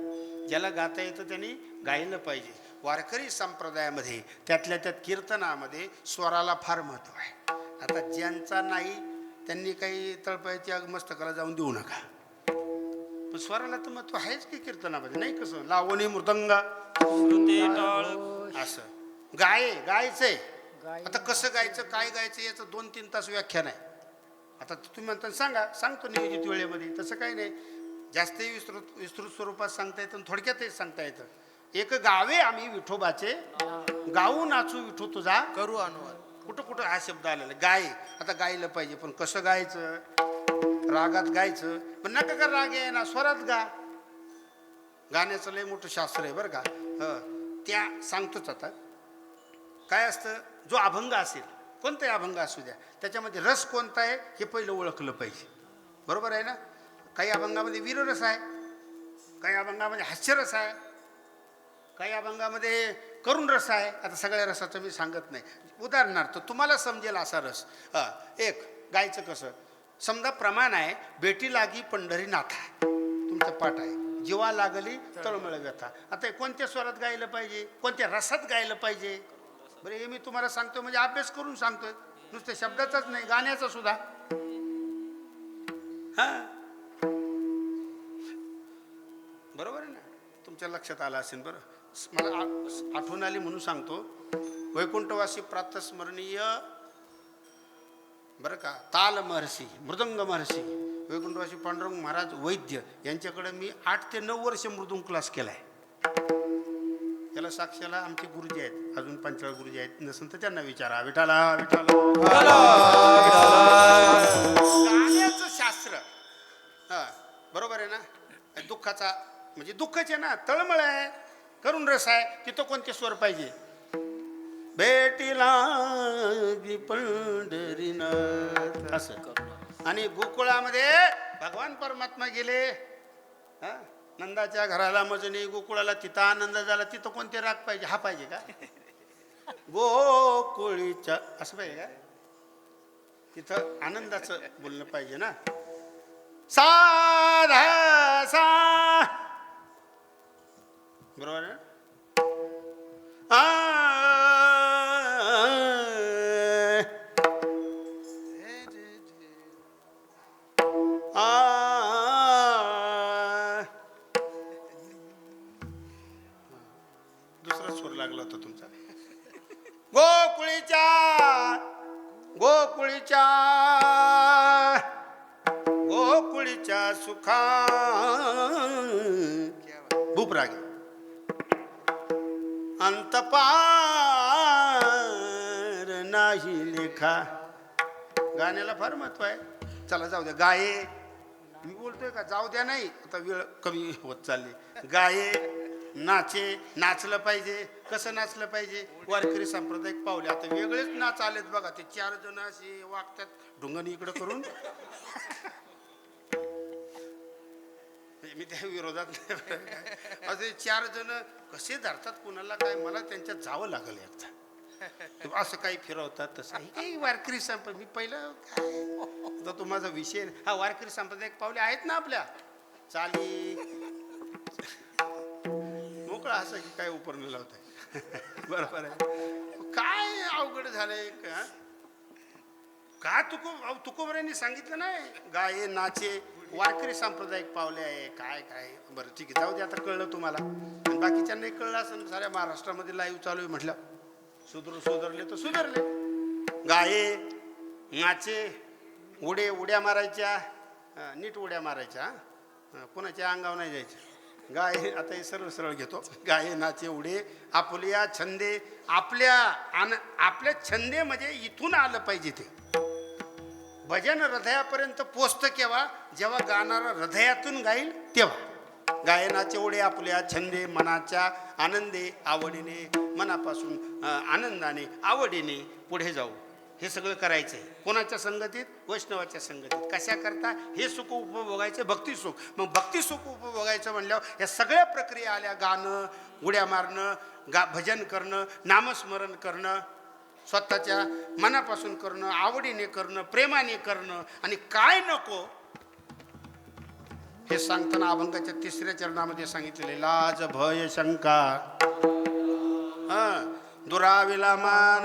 ज्याला गाता येतं त्यांनी गायलं पाहिजे. वारकरी संप्रदायामध्ये त्यातल्या त्यात कीर्तनामध्ये स्वराला फार महत्त्व आहे. आता ज्यांचा नाही त्यांनी काही तळपायाच्या मस्तकाला जाऊन देऊ नका, पण स्वराला तर महत्त्व आहेच की कीर्तनामध्ये. नाही कसं लावणी मृदंग असं गायचंय. आता कसं गायचं, काय गायचं याचं 2-3 तास व्याख्यान आहे. आता तुम्ही म्हणता सांगतो नियोजित वेळेमध्ये. तसं काही नाही, जास्तही विस्तृत स्वरूपात सांगता येतं, थोडक्यातही सांगता येतं. एक गावे आम्ही विठोबाचे, गाऊ नाचू विठू तुझा करू अनुवाद. कुठं कुठं हा शब्द आलेला. गाय. आता गायलं पाहिजे, पण कसं गायचं? रागात गायचं, पण नका का राग आहे ना, स्वरात गा. गाण्याचं लय मोठं शास्त्र आहे बरं का. त्या सांगतोच. आता काय असतं, जो अभंग असेल, कोणताही अभंग असू द्या, त्याच्यामध्ये रस कोणता आहे हे पहिलं ओळखलं पाहिजे. बरोबर आहे ना? काही अभंगामध्ये वीररस आहे, काही अभंगामध्ये हास्यरस आहे, काही अभंगामध्ये करुण रस आहे. आता सगळ्या रसाचं मी सांगत नाही. उदाहरणार्थ तुम्हाला समजेल असा रस. एक गायचं कसं, समजा प्रमाण आहे, बेटी लागी पंढरी नाथा, तुमचा पाठ आहे, जीवा लागली तळमळ व्यथा. आता कोणत्या स्वरात गायलं पाहिजे, कोणत्या रसात गायलं पाहिजे? बरं, हे मी तुम्हाला सांगतो म्हणजे अभ्यास करून सांगतोय, नुसते शब्दाचाच नाही, गाण्याचा सुद्धा. हा, बरोबर आहे ना, तुमच्या लक्षात आलं असेल. बरं, मला आठवण आली म्हणून सांगतो. वैकुंठवासी प्रातस्मरणीय बरं का, ताल महर्षी, मृदंग महर्षी वैकुंठवासी पांडुरंग महाराज वैद्य यांच्याकडे मी 8 ते 9 वर्ष मृदुंग क्लास केला आहे. त्याला साक्षाला आमचे गुरुजी आहेत, अजून 45 गुरुजी आहेत, नसेल तर त्यांना विचारा. विठाला विठाला गाण्याचं शास्त्र. हा, बरोबर आहे ना. दुःखाचा म्हणजे दुःखच आहे ना, तळमळ आहे, करुण रस आहे, तिथं कोणते स्वर पाहिजे? बेटीला पंढरीनाथ असं. आणि गोकुळामध्ये भगवान परमात्मा गेले, नंदाच्या घराला मजनी, गोकुळाला, तिथं आनंद झाला, तिथं कोणते राग पाहिजे? हा पाहिजे का? गोकुळीच्या असं पाहिजे का? तिथं आनंदाचं बोलणं पाहिजे ना. साधा सा, बरोबर आहे. दुसरा स्वर लागला होता तुमचा. गोकुळीच्या गोकुळीच्या गोकुळीच्या सुखा भूपरागी अंतपार नाही लेखा. गाण्याला फार महत्व आहे. चला जाऊ द्या, गाये मी बोलतोय का, जाऊ द्या नाही, आता वेळ कमी होत चालली. गाये, नाचे, नाचलं पाहिजे. कसं नाचलं पाहिजे? वारकरी सांप्रदायिक पावले. आता वेगळेच नाच आलेत बघा, ते 4 जण असे वागतात ढुंगणी इकडं करून. मी त्या विरोधात नाही. असे 4 जण कसे धरतात कुणाला काय, मला त्यांच्यात जावं लागलं एकदा. असं काही फिरवतात तसं काही वारकरी संप्रदाय. मी पहिलं काय, आता तो माझा विषय. हा, वारकरी सांप्रदायिक पावले आहेत ना आपल्या चाली, मोकळा असं की काय उपरणं लावताय. बरोबर आहे. काय अवघड झालंय का? का तुकोबऱ्यांनी सांगितलं नाही, गाये नाचे वारकरी सांप्रदायिक पावले आहे. काय काय, बरं ठीक आहे, जाऊ दे, आता कळलं तुम्हाला. आणि बाकीच्यांनाही कळलं असं. साऱ्या महाराष्ट्रामध्ये लाईव्ह चालू आहे म्हटलं. सुधरले तर सुधारले. गाये नाचे, उड्या मारायच्या, नीट उड्या मारायच्या, कोणाच्या अंगावर नाही जायच्या. गाये, आता हे सरळ सरळ घेतो. गाये नाचे उडे आपल्या छंदे, आपल्या छंदे म्हणजे इथून आलं पाहिजे ते भजन हृदयापर्यंत पोचतं केव्हा? जेव्हा गाणारा हृदयातून गाईल तेव्हा. गायनाचे ओढे आपल्या छंदे, मनाच्या आनंदे आवडीने, मनापासून आनंदाने आवडीने पुढे जाऊ. हे सगळं करायचं आहे. कोणाच्या संगतीत? वैष्णवाच्या संगतीत. कशा करता? हे सुख उपभोगायचं, भक्ती सुख. मग भक्ती सुख उपभोगायचं म्हणल्यावर या सगळ्या प्रक्रिया आल्या. गाणं, उड्या मारणं, भजन करणं, नामस्मरण करणं, स्वतःच्या मनापासून करणं, आवडीने करणं, प्रेमाने करणं. आणि काय नको हे सांगताना अभंगाच्या 3ऱ्या चरणामध्ये सांगितलेले, लाज भय शंका दुराविला मान,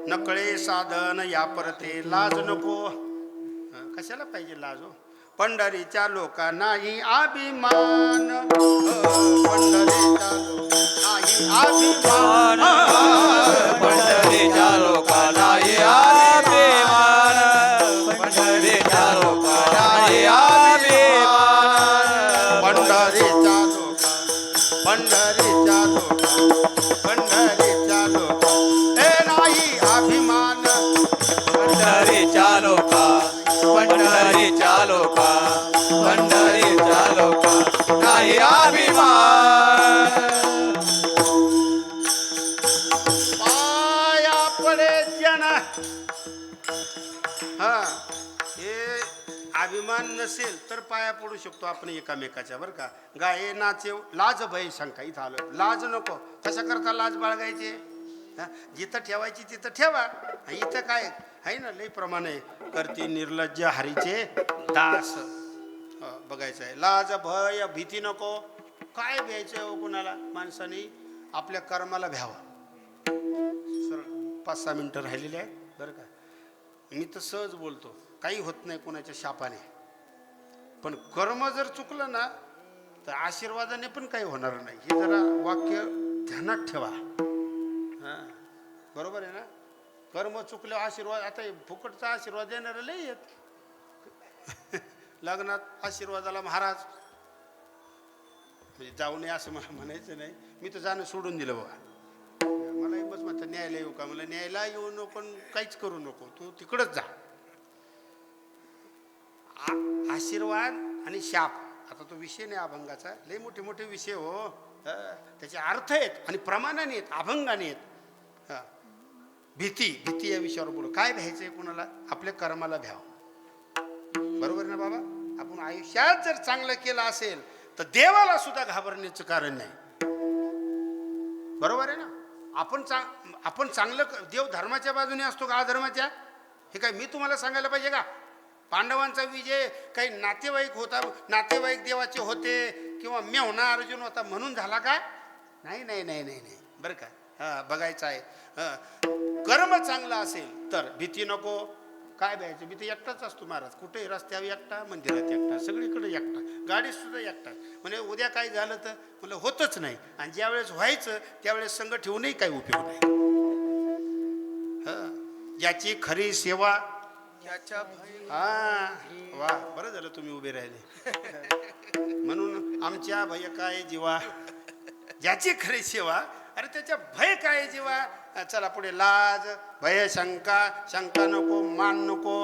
नकळे साधन या परते. लाज नको. कशाला पाहिजे लाज हो? पंढरीच्या लोकांनाही अभिमान, पंढरीच्या लोकांनाही अभिमान, पंढरीच्या लोकांनाही अभिमान, पंढरीच्या लोकांनाही अभिमान, पंढरीच्या लोक, पंढरीच्या लोक, पंढरीच्या लोक हे नाही अभिमान. पंढरीच्या लोका, पंढरीच्या लोका, पंढरीच्या लोका नाही अभिमान. पाया पडे जन. हा, हे अभिमान नसेल तर पाया पडू शकतो आपण एकामेकाच्या, बरं का. गाये नाचे लाज भय शंका, इथं आलो. लाज नको. कशा करता लाज बाळगायचे? हा? जिथं ठेवायची तिथं ठेवा. इथं काय आहे ना, लई प्रमाणे करते निर्लज्ज हरीचे दास. बघायचं आहे. लाज भय भीती नको. काय भ्यायचं हो कुणाला? माणसाने आपल्या कर्माला भ्यावं. सर 5-6 मिनटं राहिलेली आहे, बरं का. मी तर सहज बोलतो, काही होत नाही कोणाच्या शापाने. पण कर्म जर चुकलं ना तर आशीर्वादाने पण काही होणार नाही. हे जरा वाक्य ध्यानात ठेवा. हां, बरोबर आहे ना. कर्म चुकलं आशीर्वाद, आता फुकटचा आशीर्वाद देणारे लई आहेत. लग्नात आशीर्वादाला महाराज म्हणजे जाऊ नये असं मला म्हणायचं नाही. मी तर जाणं सोडून दिलं बाबा. मला बस म्हणतात न्यायला येऊ का? मला न्यायला येऊ नको, काहीच करू नको, तू तिकडंच जा. आशीर्वाद आणि शाप, आता तो विषय नाही अभंगाचा. लय मोठे मोठे विषय हो. त्याचे अर्थ आहेत आणि प्रमाणाने आहेत, अभंगाने आहेत. भीती, भीती या विषयावर बोलू. काय भ्यायचंय कुणाला? आपल्या कर्माला भ्यावं. बरोबर ना बाबा. आपण आयुष्यात जर चांगलं केलं असेल तर देवाला सुद्धा घाबरण्याचं कारण नाही. बरोबर आहे ना. आपण चांगलं, देव धर्माच्या बाजूने असतो का अधर्माच्या? हे काय मी तुम्हाला सांगायला पाहिजे का? पांडवांचा विजय काही नातेवाईक होता, नातेवाईक देवाचे होते किंवा मेहुणा अर्जुन होता म्हणून झाला का? नाही नाही नाही नाही नाही, बरं का. हां, बघायचं आहे. कर्म चांगलं असेल तर भीती नको. काय भ्यायचं? भीती एकटाच असतो महाराज. कुठेही रस्त्यावर एकटा, मंदिरात एकटा, सगळीकडे एकटा, गाडीत सुद्धा एकटा. म्हणजे उद्या काय झालं तर मला होतच नाही. आणि ज्या वेळेस व्हायचं त्यावेळेस संग ठेवूनही काही उपयोग नाही. ज्याची खरी सेवा, हा वा, बरं झालं तुम्ही उभे राहिले. म्हणून आमच्या भय काय जीवा, ज्याची खरी सेवा, अरे त्याच्या भय काय जीवा. चला पुढे. लाज भय शंका, शंका नको, मान नको.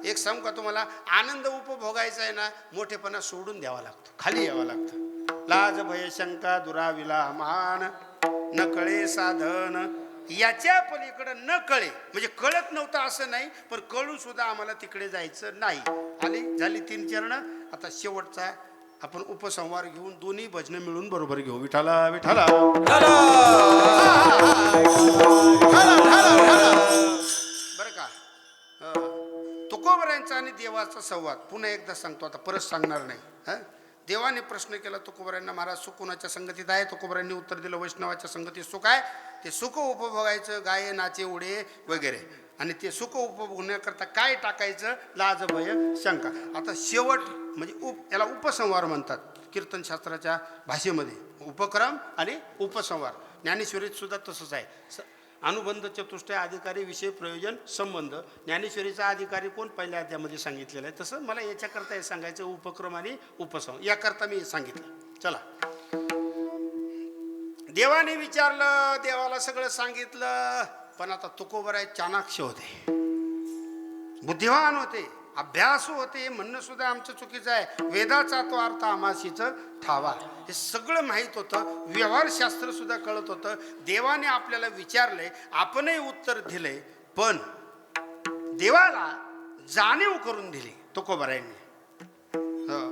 एक सांगू का तुम्हाला, आनंद उपभोगायचा आहे ना, मोठेपणा सोडून द्यावा लागतो, खाली यावं लागतं. लाज भय शंका दुराविला मान, न कळे साधन. याच्या पलीकडं न कळे म्हणजे कळत नव्हतं असं नाही, पण कळून सुद्धा आम्हाला तिकडे जायचं नाही. आली झाली 3 चरण. आता शेवटचा आपण उपसंहार घेऊन दोन्ही भजनं मिळून बरोबर घेऊ. विठाला विठाला बरं का. तुकोबरायांचा आणि देवाचा संवाद पुन्हा एकदा सांगतो, आता परत सांगणार नाही. देवाने प्रश्न केला तुकोबरायांना, महाराज सुख कोणाच्या संगतीत आहे? तुकोबरायांनी उत्तर दिलं, वैष्णवाच्या संगतीत सुख आहे. ते सुख उपभोगायचं, गाये नाचे उडे वगैरे. आणि ते सुख उपभोगण्याकरता काय टाकायचं? लाज भय शंका. आता शेवट म्हणजे याला उपसंहार म्हणतात कीर्तनशास्त्राच्या भाषेमध्ये. उपक्रम आणि उपसंहार. ज्ञानेश्वरीत सुद्धा तसंच आहे. अनुबंध चतुष्टय, अधिकारी, विषय, प्रयोजन, संबंध. ज्ञानेश्वरीचा अधिकारी कोण? पहिल्या अध्यायामध्ये सांगितलेलं आहे. तसं मला याच्याकरता हे सांगायचं, उपक्रम आणि उपसंहार याकरता मी सांगितलं. चला. देवाने विचारलं, देवाला सगळं सांगितलं. पण आता तुकोबराय चाणाक्ष होते, बुद्धिवान होते, अभ्यासू होते. म्हणणं सुद्धा आमचं चुकीचं आहे. वेदाचा तो अर्थ आमाशीच ठावा, हे सगळं माहीत होतं. व्यवहारशास्त्र सुद्धा कळत होतं. देवाने आपल्याला विचारले, आपणही उत्तर दिले, पण देवाला जाणीव करून दिली तुकोबरायांनी.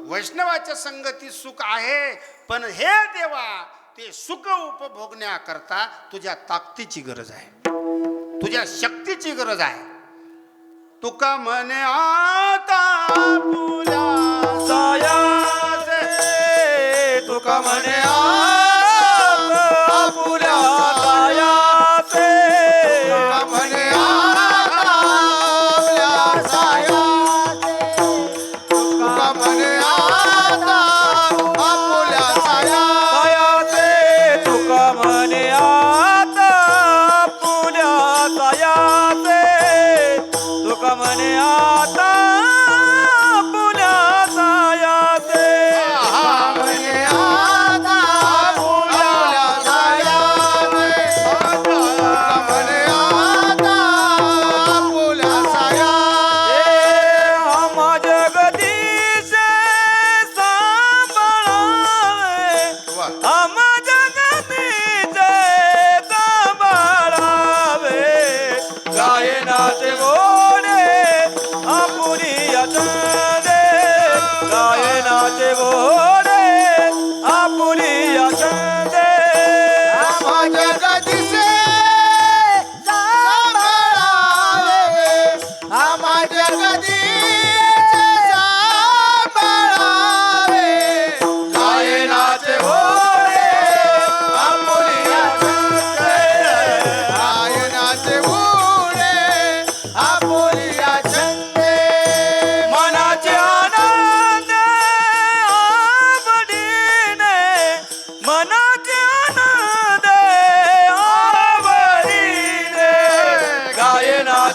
वैष्णवाच्या संगतीत सुख आहे, पण हे देवा, ते सुख उपभोगण्याकरता तुझ्या ताकदीची गरज आहे, तुझ्या शक्तीची गरज आहे. तुका म्हणे आता पुला सायाचे, तुका म्हणे आता पुला सायाचे, तुका म्हणे आता आपल्या सायाचे, तुका म्हणे आता आपल्या सायाचे, तुका म्हणे आता पुल्या सायाचे, तुका म्हणे आता पुल्या सायाचे, तुका म्हणे आता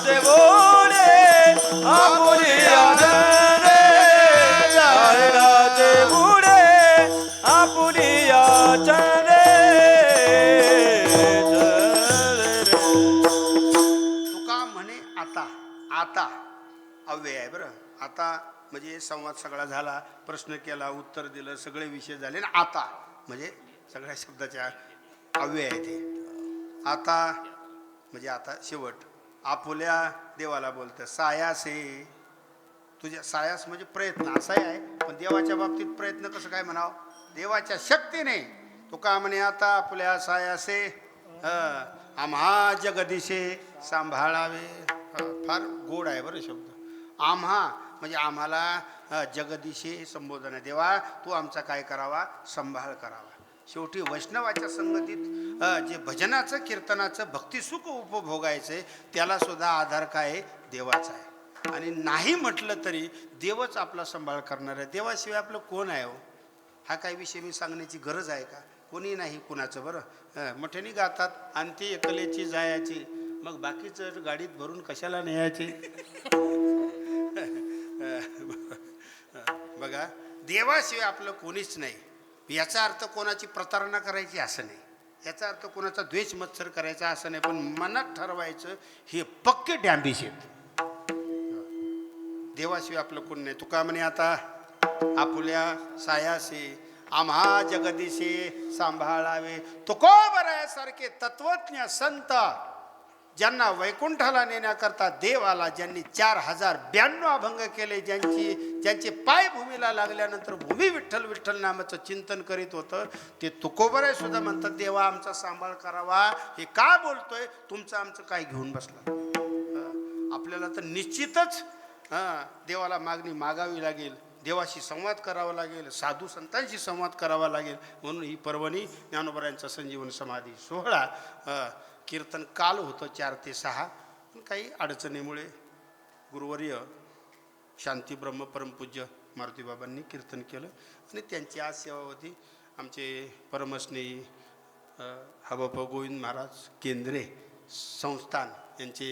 नाचे मोडे आपुलिया चंदे नाचे मोडे आपुलिया चंदे तुका म्हणे आता आता अव्यय आहे बरं. आता म्हणजे संवाद सगळा झाला, प्रश्न केला, उत्तर दिलं, सगळे विषय झाले ना. आता म्हणजे सगळ्या शब्दाच्या अव्यय आहे ते. आता म्हणजे आता शेवट. आपुल्या देवाला बोलतं सायासे. तुझ्या सायास म्हणजे प्रयत्न असाही आहे, पण देवाच्या बाबतीत प्रयत्न कसं काय म्हणावं? देवाच्या शक्तीने. तुका म्हणे आता आपल्या सायासे आम्हा जगदीशे सांभाळावे. फार गोड आहे बरं शब्द. आम्हा म्हणजे आम्हाला जगदीशे संबोधन आहे. देवा तू आमचा काय करावा? सांभाळ करावा. शेवटी वैष्णवाच्या संगतीत जे भजनाचं कीर्तनाचं भक्तिसुख उपभोगायचं आहे, त्याला सुद्धा आधार काय आहे? देवाचा आहे. आणि नाही म्हटलं तरी देवच आपला सांभाळ करणार आहे. देवाशिवाय आपलं कोण आहे हो? हा काय विषय मी सांगण्याची गरज आहे का? कोणी नाही कुणाचं. बरं मोठ्याने गातात आणि ती एकलेची जायाची, मग बाकीचं गाडीत भरून कशाला न्यायची? बघा, देवाशिवाय आपलं कोणीच नाही. याचा अर्थ कोणाची प्रतारणा करायची असं नाही, याचा अर्थ कोणाचा द्वेष मत्सर करायचा असं नाही, पण मनात ठरवायचं हे पक्के डॅम्बिश आहेत. देवाशिवाय आपलं कोण नाही. तुका म्हणे आता आपुल्या सायासे आम्हा जगदीशे सांभाळावे. तुकोबरायासारखे तत्वज्ञ संत ज्यांना वैकुंठाला नेण्याकरता देव आला, ज्यांनी 4092 अभंग केले, ज्यांचे पाय भूमीला लागल्यानंतर भूमी विठ्ठल विठ्ठल नामाचं चिंतन करीत होतं, ते तुकोबराय सुद्धा म्हणतात देवा आमचा सांभाळ करावा. हे का बोलतोय? तुमचं आमचं काय घेऊन बसला? आपल्याला तर निश्चितच देवाला मागणी मागावी लागेल, देवाशी संवाद करावा लागेल, साधू संतांशी संवाद करावा लागेल. म्हणून ही पर्वणी ज्ञानोबरायांचा संजीवन समाधी सोहळा. कीर्तन काल होतं 4 ते 6, पण काही अडचणीमुळे गुरुवर्य शांती ब्रह्म परमपूज्य मारुतीबाबांनी कीर्तन केलं आणि त्यांची आज सेवा होती. आमचे परमस्नेही हबप गोविंद महाराज केंद्रे संस्थान यांचे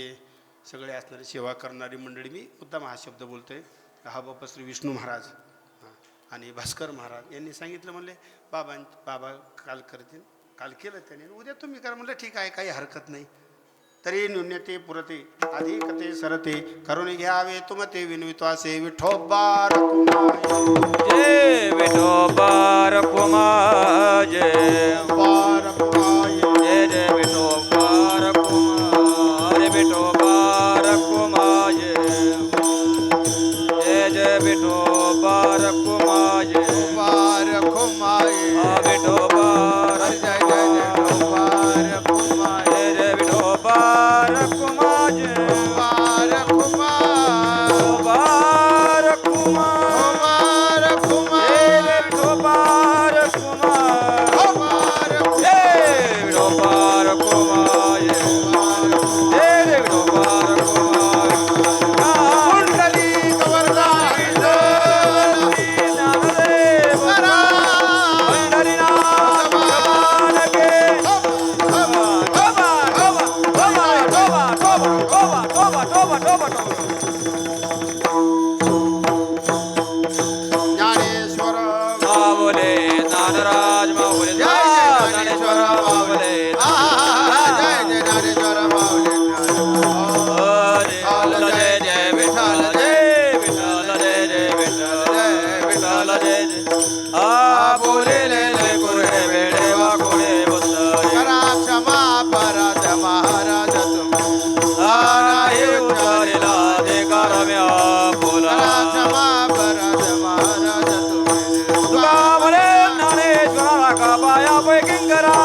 सगळे असणारे सेवा करणारी मंडळी. मी मुद्दाम हा शब्द बोलतो आहे. हबप श्री विष्णू महाराज आणि भास्कर महाराज यांनी सांगितलं, म्हणले बाबा काल करतील. काल केलं त्याने, उद्या तुम्ही करा. म्हणलं ठीक आहे, काही हरकत नाही. तरी न्यून्यते पुरते अधिकते सरते करून घ्यावे तुमते विनवित्वासे. विठोबार जय विठोबार कुमार जय बार जय जय विठोबार कुमार विठोबार कुमार जय जय विठोबार कुमार बार खुमाई विठोबार जय जय जय बार खुमाई जय जय विठोबार कुमार बार खुमाई बार कुमार बार खुमाई जय विठोबार कुमार बार जय विठोबार कुमार जय विठोबार कुमार कुंडली कवरदार ज्ञानदेव पंढरीनाथ भगवान के ज्ञानेश्वर माऊले ज्ञानराज माऊले ज्ञानेश्वर माऊले जय जय ज्ञानेश्वर माऊली जय जय विठ्ठल जय विठ्ठल जय जय विठ्ठल जय विठ्ठल जय जय आ बोलेले कुरे वेडे वा कोडे बसले करा क्षमा पराध महाराज तुम्ही नाही उतरला ते करम्या बोला करा क्षमा पराध महाराज तुम्ही तुका म्हणे ज्ञानेश्वरा का पाया पैकिंकरा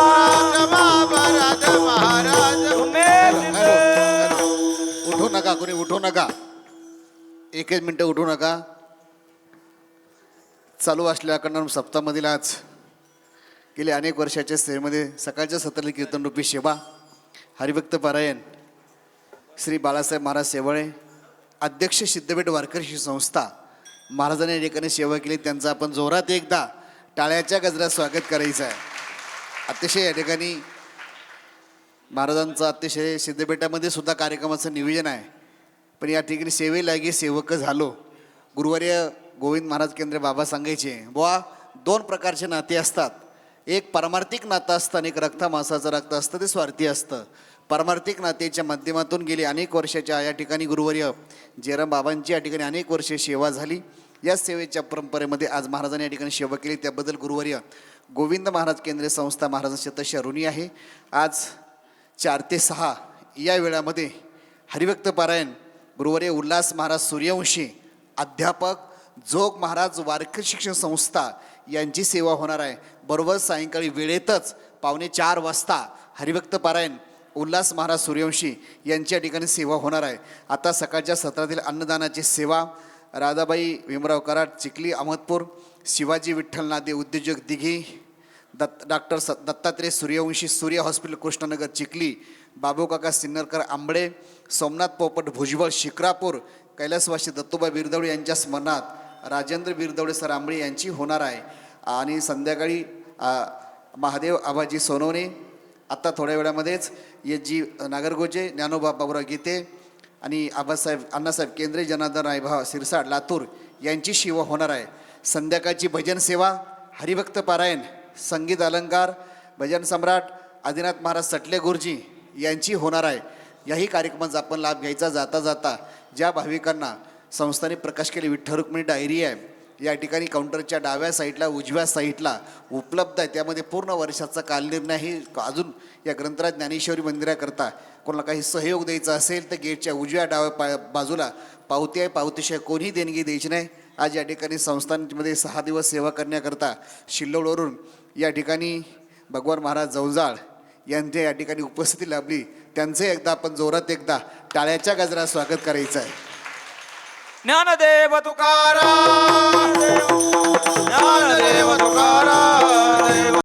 क्षमा पराध महाराज तुम्ही सिद्ध उठू नका, कोणी उठू नका, एकच मिनटं उठू नका. चालू असलेल्या अखंड सप्ताहामधील आज गेल्या अनेक वर्षाच्या सेवेमध्ये सकाळच्या सत्रातली कीर्तनरूपी सेवा, हरिभक्त पारायण, श्री बाळासाहेब महाराज सेवळे, अध्यक्ष सिद्धपेठ वारकरी संस्था महाराजांनी या ठिकाणी सेवा केली. त्यांचं आपण जोरात एकदा टाळ्याच्या गजरात स्वागत करायचं आहे. अतिशय या ठिकाणी महाराजांचं अतिशय सिद्धपेठामध्ये सुद्धा कार्यक्रमाचं नियोजन आहे. पण या ठिकाणी सेवेलागी सेवक झालो. गुरुवर्य गोविंद महाराज केंद्रे बाबा सांगायचे, बुवा 2 प्रकारचे नाते असतात. एक पारमार्थिक नातं असतं आणि एक रक्तामांसाचं रक्त असतं, ते स्वार्थी असतं. पारमार्थिक नातेच्या माध्यमातून गेली अनेक वर्षाच्या या ठिकाणी गुरुवर्य जयराम बाबांची या ठिकाणी अनेक वर्षे सेवा झाली. या सेवेच्या परंपरेमध्ये आज महाराजांनी या ठिकाणी सेवा केली. त्याबद्दल गुरुवर्य गोविंद महाराज केंद्रीय संस्था महाराजांची शतश ऋणी आहे. आज 4 ते 6 या वेळामध्ये हरिभक्त पारायण गुरुवर्य उल्हास महाराज सूर्यवंशी अध्यापक जोग महाराज वारकरी शिक्षण संस्था यांची सेवा होणार आहे. बरोबर सायंकाळी वेळेतच 3:45 वाजता हरिभक्त पारायण उल्हास महाराज सूर्यवंशी यांच्या ठिकाणी सेवा होणार आहे. आता सकाळच्या सत्रातील अन्नदानाची सेवा राधाबाई भीमराव कराड चिखली अहमदपूर, शिवाजी विठ्ठल नादे उद्योजक दिघी, डॉक्टर दत्तात्रय सूर्यवंशी सूर्य हॉस्पिटल कृष्णनगर चिखली, बाबू काका सिन्नरकर आंबळे, सोमनाथ पोपट भुजबळ शिक्रापूर, कैलासवासी दत्तोबा बिरदवडे यांच्या स्मरणात राजेंद्र बिरदवडे सर आंबळे यांची होणार आहे. आणि संध्याकाळी महादेव आबाजी सोनवणे, आत्ता थोड्या वेळामध्येच जी नागरगोजे, ज्ञानोबा बाबुराव गीते आणि आबासाहेब अण्णासाहेब केंद्रे, जनार्दन रायभाव सिरसाड लातूर यांची सेवा होणार आहे. संध्याकाळची भजन सेवा हरिभक्त पारायण संगीत अलंकार भजन सम्राट आदिनाथ महाराज सटले गुरुजी यांची होणार आहे. याही कार्यक्रमाचा आपण लाभ घ्यायचा. जाता जाता ज्या भाविकांना संस्थाने प्रकाश केले विठ्ठल रुक्मिणी डायरी आहे, या ठिकाणी काउंटरच्या डाव्या साईडला उजव्या साईडला उपलब्ध आहे. त्यामध्ये पूर्ण वर्षाचा कालनिर्णयही अजून या ग्रंथराज ज्ञानेश्वरी मंदिराकरता कोणाला काही सहयोग द्यायचा असेल तर गेटच्या उजव्या डाव्या बाजूला पावती आहे. पावतीशिवाय कोणीही देणगी द्यायची नाही. आज या ठिकाणी संस्थांमध्ये 6 दिवस सेवा करण्याकरता शिल्लोडवरून या ठिकाणी भगवान महाराज जवजाळ यांच्या या ठिकाणी उपस्थिती लाभली. त्यांचे एकदा आपण जोरात एकदा टाळ्याच्या गजरात स्वागत करायचं आहे. ज्ञानदेव तुकाराम, ज्ञानदेव तुकाराम.